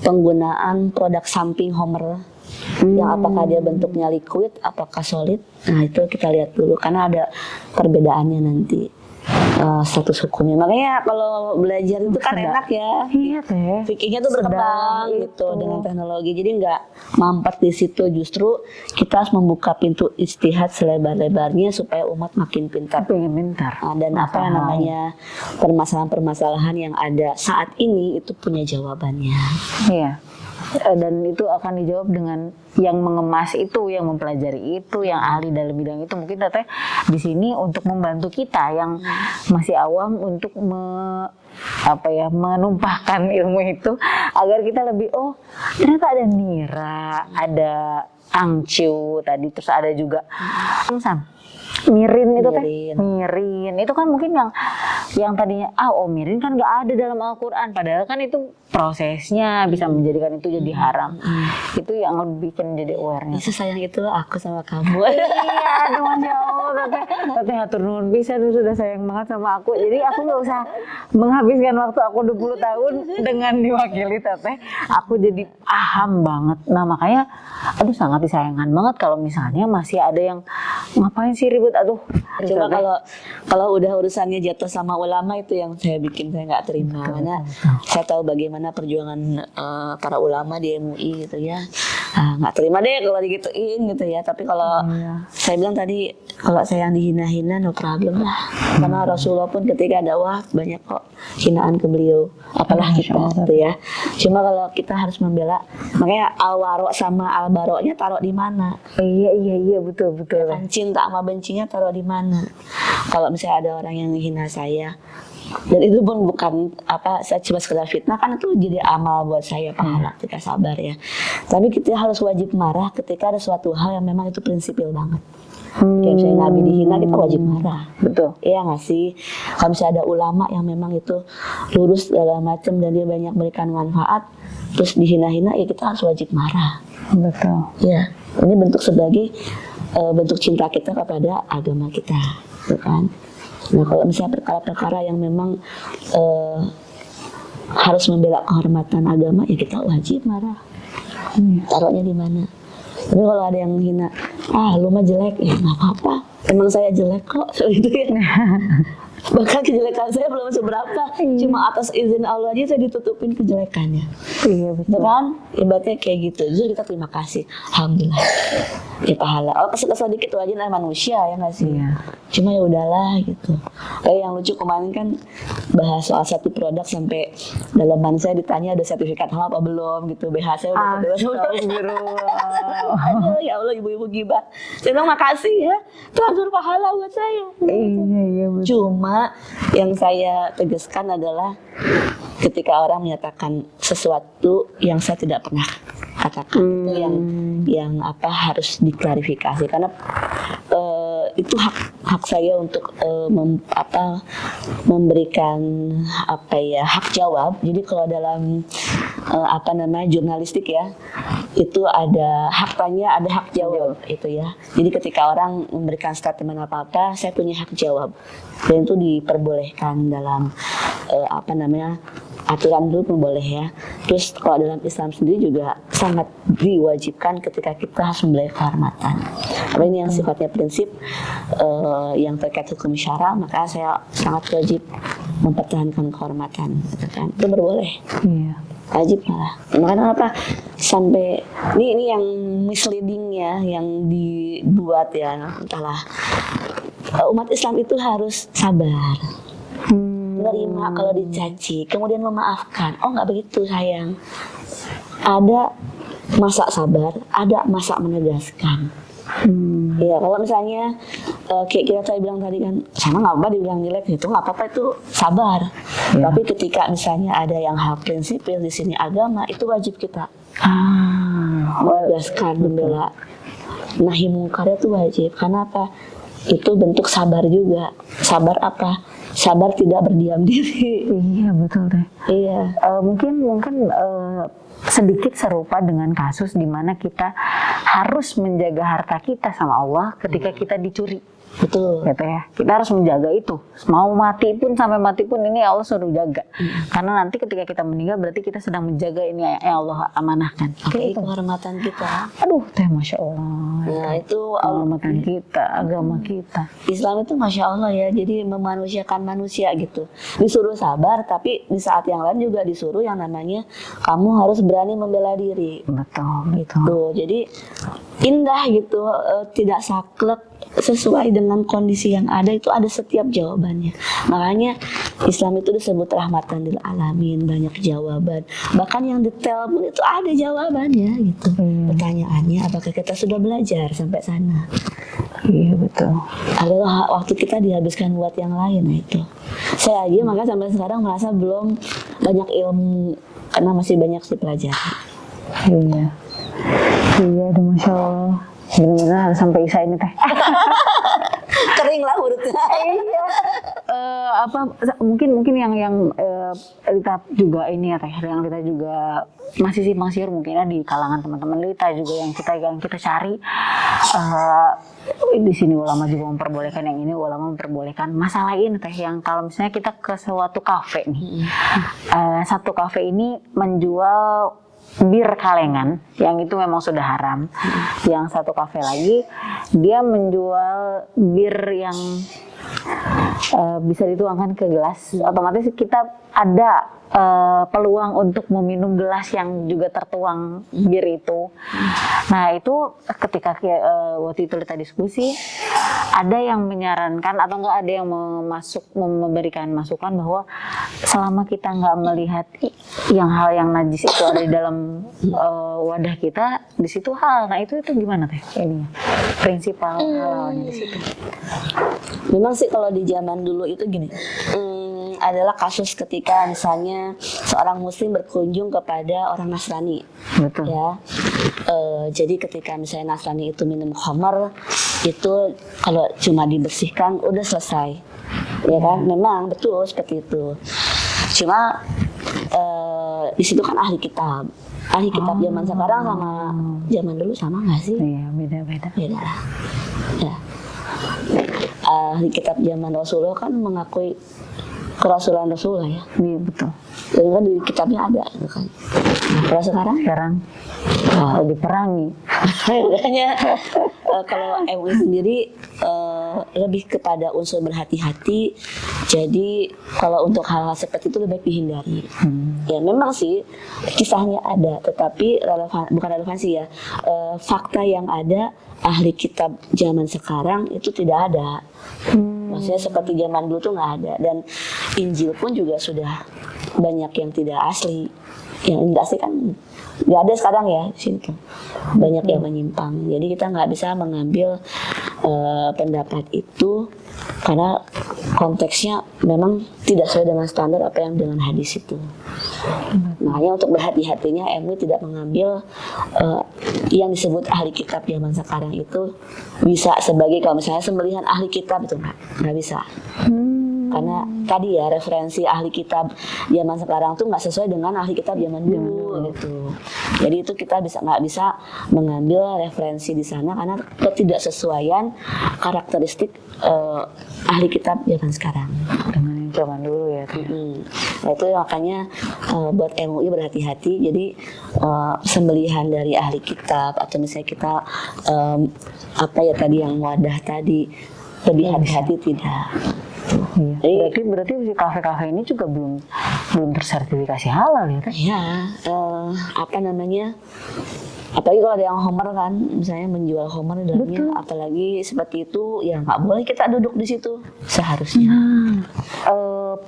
penggunaan produk samping homer. Yang apakah dia bentuknya liquid, apakah solid. Nah itu kita lihat dulu karena ada perbedaannya nanti. Status hukumnya. Makanya kalau belajar itu kan enak ya.
Iya Teh.
Fikihnya tuh berkembang gitu dengan teknologi. Jadi nggak mampet di situ, justru kita harus membuka pintu ijtihad selebar-lebarnya supaya umat makin pintar. Dan apa yang namanya permasalahan-permasalahan yang ada saat ini itu punya jawabannya.
Iya. Dan itu akan dijawab dengan yang mengemas itu, yang mempelajari itu, yang ahli dalam bidang itu. Mungkin Teteh di sini untuk membantu kita yang masih awam untuk menumpahkan ilmu itu agar kita lebih ternyata ada nira, ada angciu tadi, terus ada juga Mirin itu teh,
Mirin.
mirin itu kan mungkin yang tadinya mirin kan nggak ada dalam Al-Quran, padahal kan itu prosesnya bisa menjadikan itu jadi haram. Itu yang bikin jadi awareness.
Sayang itu aku sama kamu.
Iya, aduh Masya Allah, teteh hatur nuhun bisa tuh, sudah sayang banget sama aku. Jadi aku nggak usah menghabiskan waktu aku 20 tahun dengan diwakili teteh. Aku jadi paham banget. Nah makanya, aduh sangat disayangkan banget kalau misalnya masih ada yang ngapain sih ribut, aduh.
Cuma kalau udah urusannya jatuh sama ulama itu yang saya nggak terima. Karena saya tahu bagaimana perjuangan para ulama di MUI gitu ya. Nggak terima deh kalau digituin gitu ya. Tapi kalau saya bilang tadi, kalau saya yang dihina-hina no problem lah. Karena Rasulullah pun ketika dakwah banyak kok hinaan ke beliau, apalah kita gitu ya. Cuma kalau kita harus membela, makanya al-waro sama al-baroknya taruh di mana?
Iya betul.
Kan cinta sama bencinya taruh di mana? Kalau misalnya ada orang yang menghina saya, dan itu pun bukan saya cuma sekedar fitnah, kan itu jadi amal buat saya, pahala kita sabar ya. Tapi kita harus wajib marah ketika ada suatu hal yang memang itu prinsipil banget. Kayak misalnya Nabi dihina, kita wajib marah.
Betul.
Iya nggak sih? Kalau misalnya ada ulama yang memang itu lurus segala macam dan dia banyak berikan manfaat, terus dihina-hina, ya kita harus wajib marah.
Betul.
Ya, ini bentuk sebagai bentuk cinta kita kepada agama kita, kan? Nah, kalau misalnya perkara-perkara yang memang harus membela kehormatan agama, ya kita wajib marah. Taruhnya di mana? Tapi kalau ada yang menghina, lu mah jelek, ya nggak apa-apa. Emang saya jelek kok, gitu ya. Bahkan kejelekan saya belum seberapa, cuma atas izin Allah aja saya ditutupin kejelekannya.
Iya betul.
Kan? Ibaratnya kayak gitu. Jadi kita terima kasih, alhamdulillah. Ya pahala. Kesel-kesel dikit wajar namanya manusia ya nggak sih?
Iya.
Cuma ya udahlah gitu. Kayak yang lucu kemarin kan bahas soal satu produk sampai dalaman saya ditanya ada sertifikat halal apa belum gitu. BH saya udah Aduh ya Allah, ibu-ibu gibah. Saya bilang makasih ya, transfer pahala buat saya.
Iya betul.
Cuma yang saya tegaskan adalah ketika orang menyatakan sesuatu yang saya tidak pernah katakan, itu yang harus diklarifikasi, karena itu hak saya untuk memberikan hak jawab. Jadi kalau dalam jurnalistik ya, itu ada hak tanya, ada hak jawab itu ya. Jadi ketika orang memberikan statement apa-apa, saya punya hak jawab, dan itu diperbolehkan dalam aturan dulu pun boleh ya. Terus kalau dalam Islam sendiri juga sangat diwajibkan ketika kita harus membela kehormatan. Karena ini yang sifatnya prinsip yang terkait hukum syara, maka saya sangat wajib mempertahankan kehormatan, gitu kan. Itu berboleh.
Iya.
Wajib malah. Makanya apa? Sampai ini yang misleading ya, yang dibuat ya, entahlah. Umat Islam itu harus sabar. Menerima kalau dicaci, kemudian memaafkan. Oh nggak begitu sayang. Ada masa sabar, ada masa menegaskan. Ya kalau misalnya kayak kita tadi bilang tadi kan, sama nggak apa dibilang jelek, itu nggak apa-apa, itu sabar. Ya. Tapi ketika misalnya ada yang hal prinsipil di sini agama, itu wajib kita menegaskan, membela. Nahi mungkar itu wajib. Karena apa? Itu bentuk sabar juga. Sabar apa? Sabar tidak berdiam diri.
Iya betul deh.
Iya.
Mungkin sedikit serupa dengan kasus di mana kita harus menjaga harta kita sama Allah ketika kita dicuri.
Betul.
Gitu ya. Kita harus menjaga itu. Mau mati pun, sampai mati pun ini Allah suruh jaga. Karena nanti ketika kita meninggal berarti kita sedang menjaga ini yang Allah amanahkan.
Oke, itu kehormatan kita.
Aduh, teh Masya Allah.
Nah, itu
kehormatan kita, agama kita.
Islam itu Masya Allah ya, jadi memanusiakan manusia gitu. Disuruh sabar, tapi di saat yang lain juga disuruh yang namanya kamu harus berani membela diri.
Betul.
Tuh, jadi indah gitu, tidak saklek, sesuai dengan kondisi yang ada, itu ada setiap jawabannya. Makanya Islam itu disebut rahmatan lil alamin, banyak jawaban. Bahkan yang detail pun itu ada jawabannya gitu. Pertanyaannya apakah kita sudah belajar sampai sana?
Iya betul.
Adalah waktu kita dihabiskan buat yang lain itu. Saya aja maka sampai sekarang merasa belum banyak ilmu karena masih banyak dipelajari.
Iya, Masya Allah. Benar-benar harus sampai Isa ini teh.
kering lah urutnya.
Iya. Apa mungkin yang Lita juga ini ya Teh, yang Lita juga masih simpang siur mungkin ya di kalangan teman-teman Lita juga yang kita cari. Di sini ulama juga memperbolehkan yang ini, ulama memperbolehkan masalah ini Teh, yang kalau misalnya kita ke suatu kafe nih, satu kafe ini menjual bir kalengan yang itu memang sudah haram. Yang satu kafe lagi dia menjual bir yang bisa dituangkan ke gelas, otomatis kita ada peluang untuk meminum gelas yang juga tertuang bir itu. Nah itu ketika waktu itu kita diskusi, ada yang menyarankan atau enggak ada yang memberikan masukan bahwa selama kita nggak melihat hal yang najis itu ada di dalam wadah kita, di situ hal. Nah itu gimana Teh? Ini prinsipal halalnya di situ.
Memang sih kalau di zaman dulu itu gini, adalah kasus ketika misalnya seorang muslim berkunjung kepada orang Nasrani.
Betul.
Ya, jadi ketika misalnya Nasrani itu minum khamar, itu kalau cuma dibersihkan udah selesai, ya kan? Memang betul seperti itu. Cuma di situ kan ahli kitab zaman sekarang sama zaman dulu sama nggak sih?
Iya, beda.
Beda lah. Ya. Ahli kitab zaman Rasulullah kan mengakui kerasulan Rasulullah ya.
Iya betul.
Dan kan di kitabnya ada gitu kan. Nah, kalau sekarang
diperangi.
Makanya kalau MUI sendiri lebih kepada unsur berhati-hati. Jadi kalau untuk hal-hal seperti itu lebih baik dihindari. Ya memang sih kisahnya ada, tetapi bukan relevansi ya. Fakta yang ada ahli kitab zaman sekarang itu tidak ada. Maksudnya seperti zaman dulu tuh nggak ada, dan Injil pun juga sudah banyak yang tidak asli. Yang tidak asli kan nggak ada sekarang ya di sini tuh, banyak yang menyimpang. Jadi kita nggak bisa mengambil pendapat itu karena konteksnya memang tidak sesuai dengan standar apa yang dengan hadis itu. Makanya untuk berhati-hatinya MUI tidak mengambil yang disebut ahli kitab zaman sekarang itu bisa sebagai kalau misalnya sembelihan ahli kitab itu nggak bisa. Karena tadi ya referensi ahli kitab zaman sekarang tuh nggak sesuai dengan ahli kitab zaman dulu gitu. Jadi itu kita nggak bisa mengambil referensi di sana karena ketidaksesuaian karakteristik ahli kitab zaman sekarang
Dengan yang zaman dulu ya.
Nah itu makanya buat MUI berhati-hati. Jadi sembelihan dari ahli kitab atau misalnya kita apa ya tadi yang wadah tadi lebih hati-hati tidak.
Iya. Berarti si kafe-kafe ini juga belum tersertifikasi halal ya kan?
Iya, apa namanya? Apalagi kalau ada yang homer kan, misalnya menjual homer di dalamnya, apalagi seperti itu, ya nggak boleh kita duduk di situ seharusnya.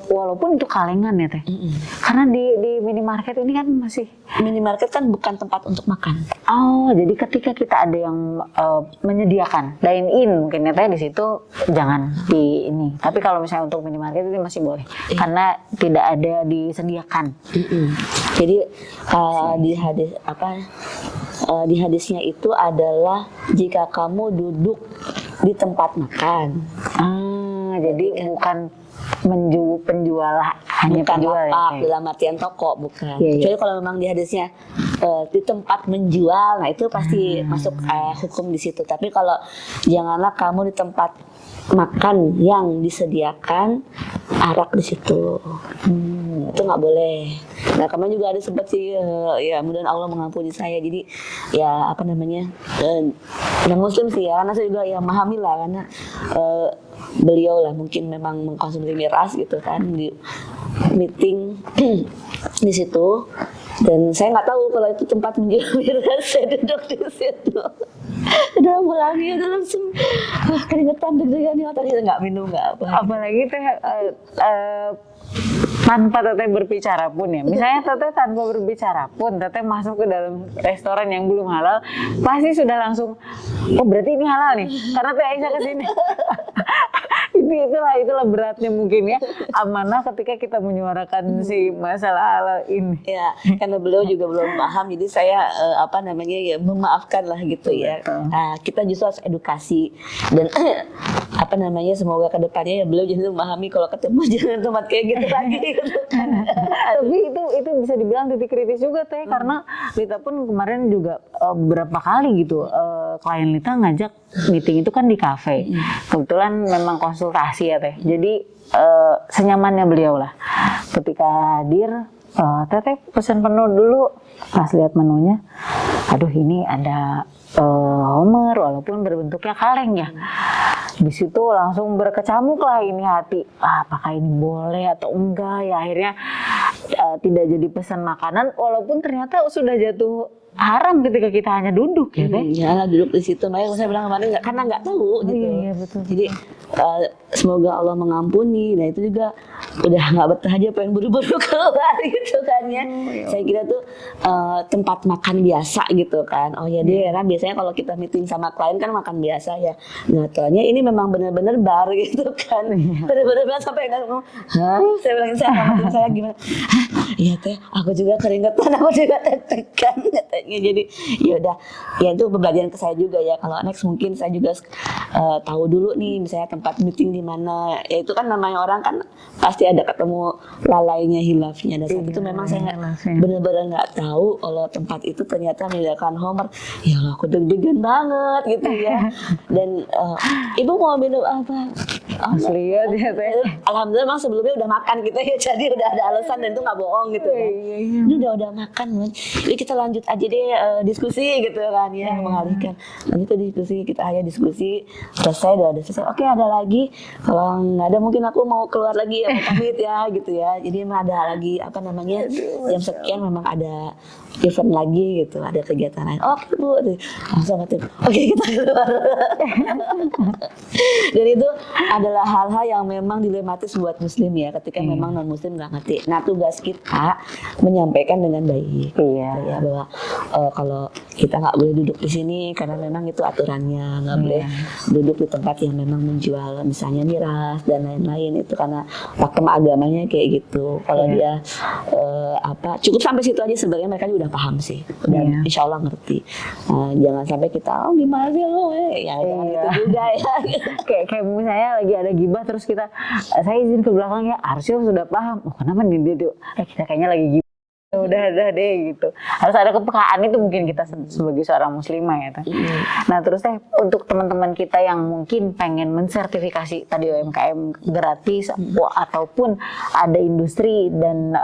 Walaupun itu kalengan ya Teh, karena di minimarket ini kan masih
minimarket kan bukan tempat untuk makan.
Oh, jadi ketika kita ada yang menyediakan dine in mungkin ya Teh, di situ jangan di ini. Tapi kalau misalnya untuk minimarket itu masih boleh, karena tidak ada disediakan.
Jadi di hadisnya itu adalah jika kamu duduk di tempat makan.
Jadi bukan penjual hanya
bukan
penjual
lapak
ya,
dalam artian toko, bukan.
Iya.
Kecuali kalau memang di hadisnya di tempat menjual, nah itu pasti masuk hukum di situ. Tapi kalau janganlah kamu di tempat makan yang disediakan arak di situ, itu nggak boleh. Nah kemarin juga ada sempat sih, ya mudah-mudahan Allah mengampuni saya. Jadi ya apa namanya, yang muslim sih ya, karena saya juga ya memahami lah karena beliau lah mungkin memang mengkonsumsi miras gitu kan di meeting di situ, dan saya nggak tahu kalau itu tempat menjual miras. Saya duduk di situ, udah mulai udah langsung keringetan deg-degan ya, tadi nggak minum nggak apa.
apalagi Teh tanpa Teteh berbicara pun ya, misalnya Teteh tanpa berbicara pun Teteh masuk ke dalam restoran yang belum halal, pasti sudah langsung, oh berarti ini halal nih karena Teh Aisyah kesini. itulah beratnya mungkin ya, amanah ketika kita menyuarakan si masalah halal ini.
Ya, karena beliau juga belum paham, jadi saya ya memaafkan lah gitu ya. Nah, kita justru harus edukasi dan semoga kedepannya ya beliau jadi memahami kalau ketemu jangan tempat kayak gitu lagi. Gitu kan.
Tapi itu bisa dibilang titik kritis juga Teh, karena Lita pun kemarin juga beberapa kali gitu klien Lita ngajak meeting itu kan di kafe. Kebetulan memang konsultasi ya Teh. Jadi senyamannya beliau lah. Ketika hadir, Teteh pesan menu dulu. Pas lihat menunya, aduh ini ada Homer walaupun berbentuknya kaleng ya. Di situ langsung berkecamuk lah ini hati. Apakah ini boleh atau enggak ya, akhirnya tidak jadi pesan makanan walaupun ternyata sudah jatuh haram ketika kita hanya duduk ya Teh.
Ya duduk di situ, makanya saya bilang kemarin karena nggak tahu gitu.
Iya betul.
Jadi semoga Allah mengampuni. Nah itu juga udah nggak betah aja pengen buru-buru keluar gitu kan ya. Saya kira tuh tempat makan biasa gitu kan. Oh ya deh, karena biasanya kalau kita meeting sama klien kan makan biasa ya. Nah taunya ini memang benar-benar bar gitu kan. Benar-benar sampai nggak ngomong. Saya bilang saya gimana? Iya Teh, aku juga keringetan, aku juga deg-degan katanya. Jadi ya udah, ya itu pembelajaran ke saya juga ya. Kalau next mungkin saya juga tahu dulu nih misalnya tempat meeting di mana. Ya itu kan namanya orang kan pasti ada ketemu lalainya hilafnya. Dan saat itu memang saya benar-benar nggak tahu kalau tempat itu ternyata menyediakan Homer. Ya Allah, aku deg-degan banget gitu ya. Dan ibu mau minum apa?
Lihat ya Teh.
Alhamdulillah memang sebelumnya udah makan gitu ya, jadi udah ada alasan dan itu nggak bohong gitu kan. Ini udah makan, jadi kita lanjut aja deh diskusi gitu kan ya, mengalihkan. Lanjut ke diskusi, kita hanya diskusi selesai, udah selesai. Oke, ada lagi, kalau nggak ada mungkin aku mau keluar lagi ya, mau pamit ya gitu ya. Jadi memang ada lagi jam sekian memang ada event lagi gitu, ada kegiatan lain. Oke Bu, langsung ngetik. Oke kita keluar. Dan itu adalah hal-hal yang memang dilematis buat Muslim ya, ketika memang non Muslim nggak ngerti. Nah tugas kita menyampaikan dengan baik, ya bahwa kalau kita nggak boleh duduk di sini karena memang itu aturannya, nggak boleh duduk di tempat yang memang menjual misalnya miras dan lain-lain, itu karena pakem agamanya kayak gitu. Kalau dia cukup sampai situ aja sebenarnya mereka udah paham sih, udah insya Allah ngerti. Jangan sampai kita gimana sih lo, ya jangan gitu juga ya.
kayak misalnya lagi ada gibah terus kita saya izin ke belakang ya, harusnya sudah paham. Oh kenapa nih dia tuh? Kita kayaknya lagi gibah. Udah deh gitu. Harus ada kepekaan itu mungkin kita sebagai seorang muslimah ya. Nah terus untuk teman-teman kita yang mungkin pengen mensertifikasi tadi UMKM gratis ataupun ada industri dan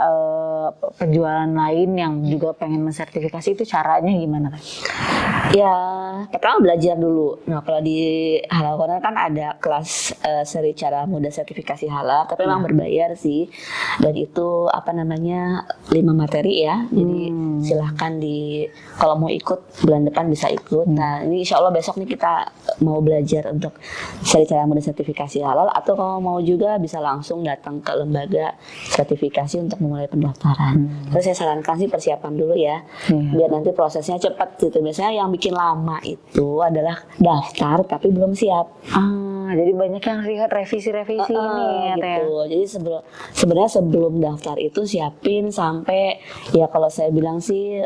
penjualan lain yang juga pengen mensertifikasi, itu caranya gimana Teh?
Ya pertama belajar dulu. Nah kalau di Halal Corner kan ada kelas seri cara mudah sertifikasi halal, tapi memang berbayar sih. Dan itu 5 materi ya. Jadi silahkan kalau mau ikut bulan depan bisa ikut. Nah ini insya Allah besok nih kita mau belajar untuk seri cara mudah sertifikasi halal, atau kalau mau juga bisa langsung datang ke lembaga sertifikasi untuk memulai pendaftaran. Terus saya sarankan sih persiapan dulu ya, biar nanti prosesnya cepat gitu. Biasanya yang bikin lama itu adalah daftar tapi belum siap.
Jadi banyak yang lihat revisi-revisi ini ya
gitu. Jadi sebenarnya sebelum daftar itu siapin sampai ya kalau saya bilang sih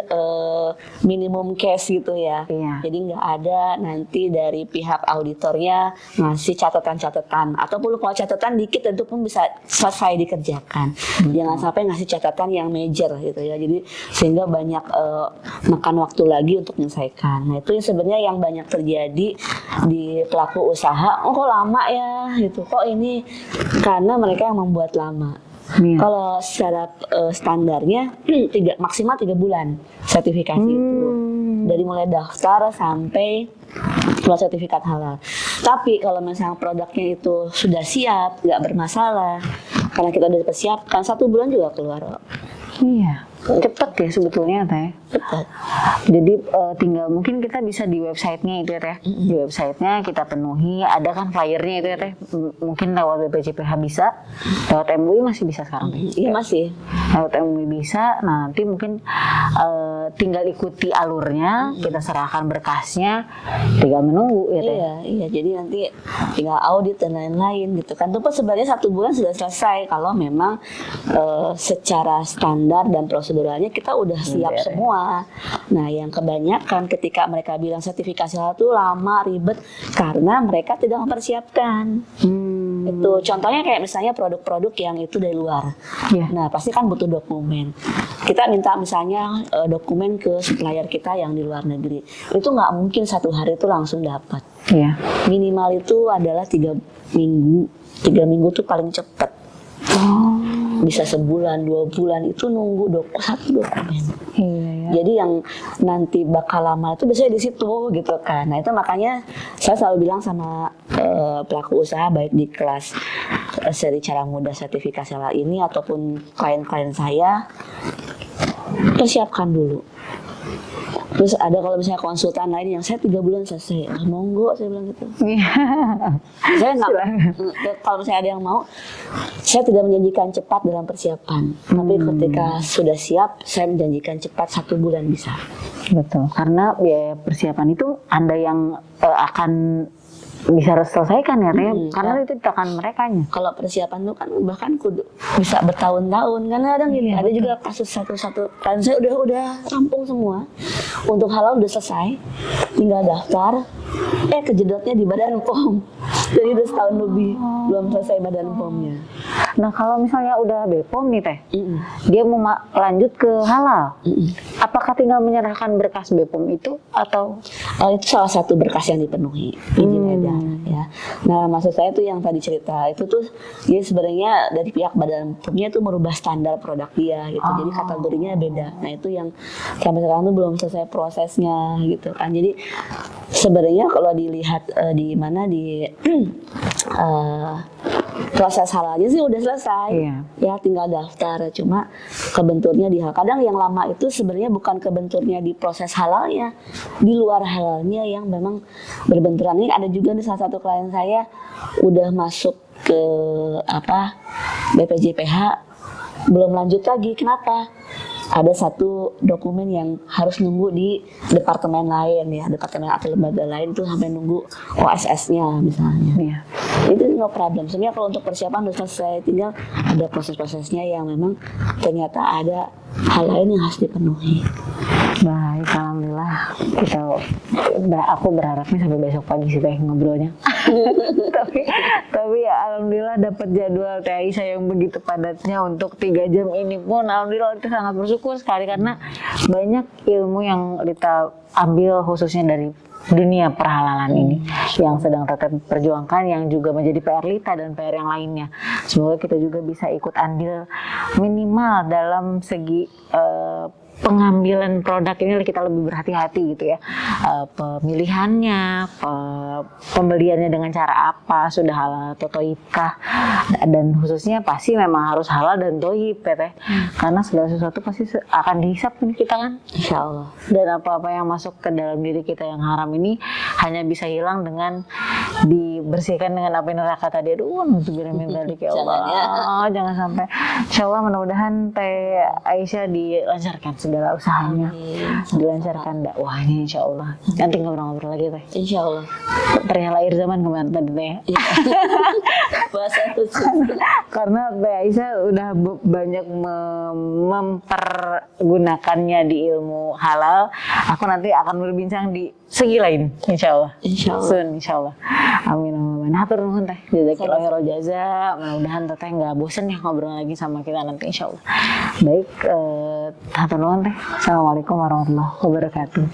minimum cash gitu ya. Jadi nggak ada nanti dari pihak auditornya ngasih catatan-catatan, ataupun kalau catatan dikit tentu pun bisa selesai dikerjakan. Jangan sampai ngasih catatan yang major gitu ya. Jadi sehingga banyak makan waktu lagi untuk menyelesaikan. Nah itu sebenarnya yang banyak terjadi di pelaku usaha. Kok lama ya gitu, kok ini karena mereka yang membuat lama. Kalau secara standarnya maksimal 3 bulan sertifikasi itu, dari mulai daftar sampai keluar sertifikat halal. Tapi kalau misalnya produknya itu sudah siap, nggak bermasalah, karena kita udah persiapkan 1 bulan juga keluar.
Cepat ya sebetulnya Teh.
Cepat.
Jadi tinggal mungkin kita bisa di websitenya itu ya Teh. Di websitenya kita penuhi, ada kan flyernya itu ya Teh. Mungkin lewat BPJPH bisa, lewat MUI masih bisa sekarang Teh.
Iya masih.
Lewat MUI bisa. Nah, nanti mungkin tinggal ikuti alurnya, kita serahkan berkasnya, tinggal menunggu ya Teh.
Iya. Jadi nanti tinggal audit dan lain-lain gitu kan. Itu pun sebenarnya 1 bulan sudah selesai kalau memang secara standar dan proseduralnya kita udah siap semua. Nah, yang kebanyakan ketika mereka bilang sertifikasi halal itu lama, ribet karena mereka tidak mempersiapkan. Itu contohnya kayak misalnya produk-produk yang itu dari luar.
Iya.
Nah, pasti kan butuh dokumen. Kita minta misalnya dokumen ke supplier kita yang di luar negeri. Itu nggak mungkin 1 hari itu langsung dapat.
Iya.
Minimal itu adalah 3 minggu. 3 minggu tuh paling cepat. Bisa sebulan, 2 bulan itu nunggu satu dokumen.
Iya.
Jadi yang nanti bakal lama itu biasanya di situ gitu kan. Nah itu makanya saya selalu bilang sama pelaku usaha baik di kelas seri cara mudah sertifikasi halal ini ataupun klien-klien saya, persiapkan dulu. Terus ada kalau misalnya konsultan lain yang saya 3 bulan selesai, monggo saya bilang gitu. Saya nggak, kalau misalnya ada yang mau, saya tidak menjanjikan cepat dalam persiapan. Tapi ketika sudah siap, saya menjanjikan cepat 1 bulan bisa.
Betul, karena biaya persiapan itu Anda yang akan bisa selesaikan ya Teh, karena itu di tangan merekanya.
Kalau persiapan itu kan bahkan kudu bisa bertahun-tahun kan kadang gini. Ada juga kasus satu kan saya udah rampung semua untuk halal udah selesai, tinggal daftar, kejedotnya di Badan POM. Jadi udah setahun lebih belum selesai Badan POM-nya.
Nah kalau misalnya udah BPOM nih Teh, dia mau lanjut ke halal, apakah tinggal menyerahkan berkas BPOM itu atau?
Itu salah satu berkas yang dipenuhi, izin edar ya. Nah maksud saya tuh yang tadi cerita itu tuh dia sebenarnya dari pihak Badan POM-nya tuh merubah standar produk dia gitu. Jadi kategorinya beda. Nah itu yang sampai sekarang tuh belum selesai prosesnya gitu kan. Jadi sebenarnya kalau dilihat di mana di proses halalnya sih udah selesai. Ya tinggal daftar, cuma kebenturnya di hal. Kadang yang lama itu sebenarnya bukan kebenturnya di proses halalnya, di luar halalnya yang memang berbenturan. Ini ada juga nih salah satu klien saya udah masuk ke BPJPH belum lanjut lagi. Kenapa? Ada satu dokumen yang harus nunggu di departemen lain ya, departemen atau lembaga lain tuh sampai nunggu OSS-nya misalnya. Itu no problem. Sebenarnya kalau untuk persiapan udah selesai, tinggal ada proses-prosesnya yang memang ternyata ada hal lain yang harus dipenuhi.
Baik, alhamdulillah. Aku berharapnya sampai besok pagi sih Teh ngobrolnya. tapi ya alhamdulillah dapat jadwal Teh Aisyah yang begitu padatnya untuk 3 jam ini pun alhamdulillah kita sangat bersyukur sekali karena banyak ilmu yang kita ambil khususnya dari dunia perhalalan ini yang sedang tetap perjuangkan, yang juga menjadi PR Lita dan PR yang lainnya. Semoga kita juga bisa ikut andil minimal dalam segi pengambilan produk ini kita lebih berhati-hati gitu ya, pemilihannya, pembeliannya dengan cara apa, sudah halal atau toibkah, dan khususnya pasti memang harus halal dan toib ya Teh, karena segala sesuatu pasti akan dihisap kita kan,
Insya Allah.
Dan apa-apa yang masuk ke dalam diri kita yang haram ini hanya bisa hilang dengan dibersihkan dengan api neraka tadi. Aduh, ya Allah, jangan sampai. Insya Allah mudah-mudahan Teh Aisyah dilancarkan segala usahanya, dilancarkan dakwahnya Insya Allah. Nanti ngobrol-ngobrol lagi Teh.
Insya Allah.
Perihal akhir zaman kemarin tadi Teh.
Bahasa
Karena Teh Aisyah udah banyak mempergunakannya di ilmu halal. Aku nanti akan berbincang di segi lain, Insya Allah.
Insya Allah.
Soon, Insya Allah. Amin. Hatur nuhun Teh. Jazakillahu khairal jaza. Mudah-mudahan Teteh nggak bosan ya ngobrol lagi sama kita nanti Insya Allah. Baik, hatur nuhun Teh. Assalamualaikum warahmatullahi wabarakatuh.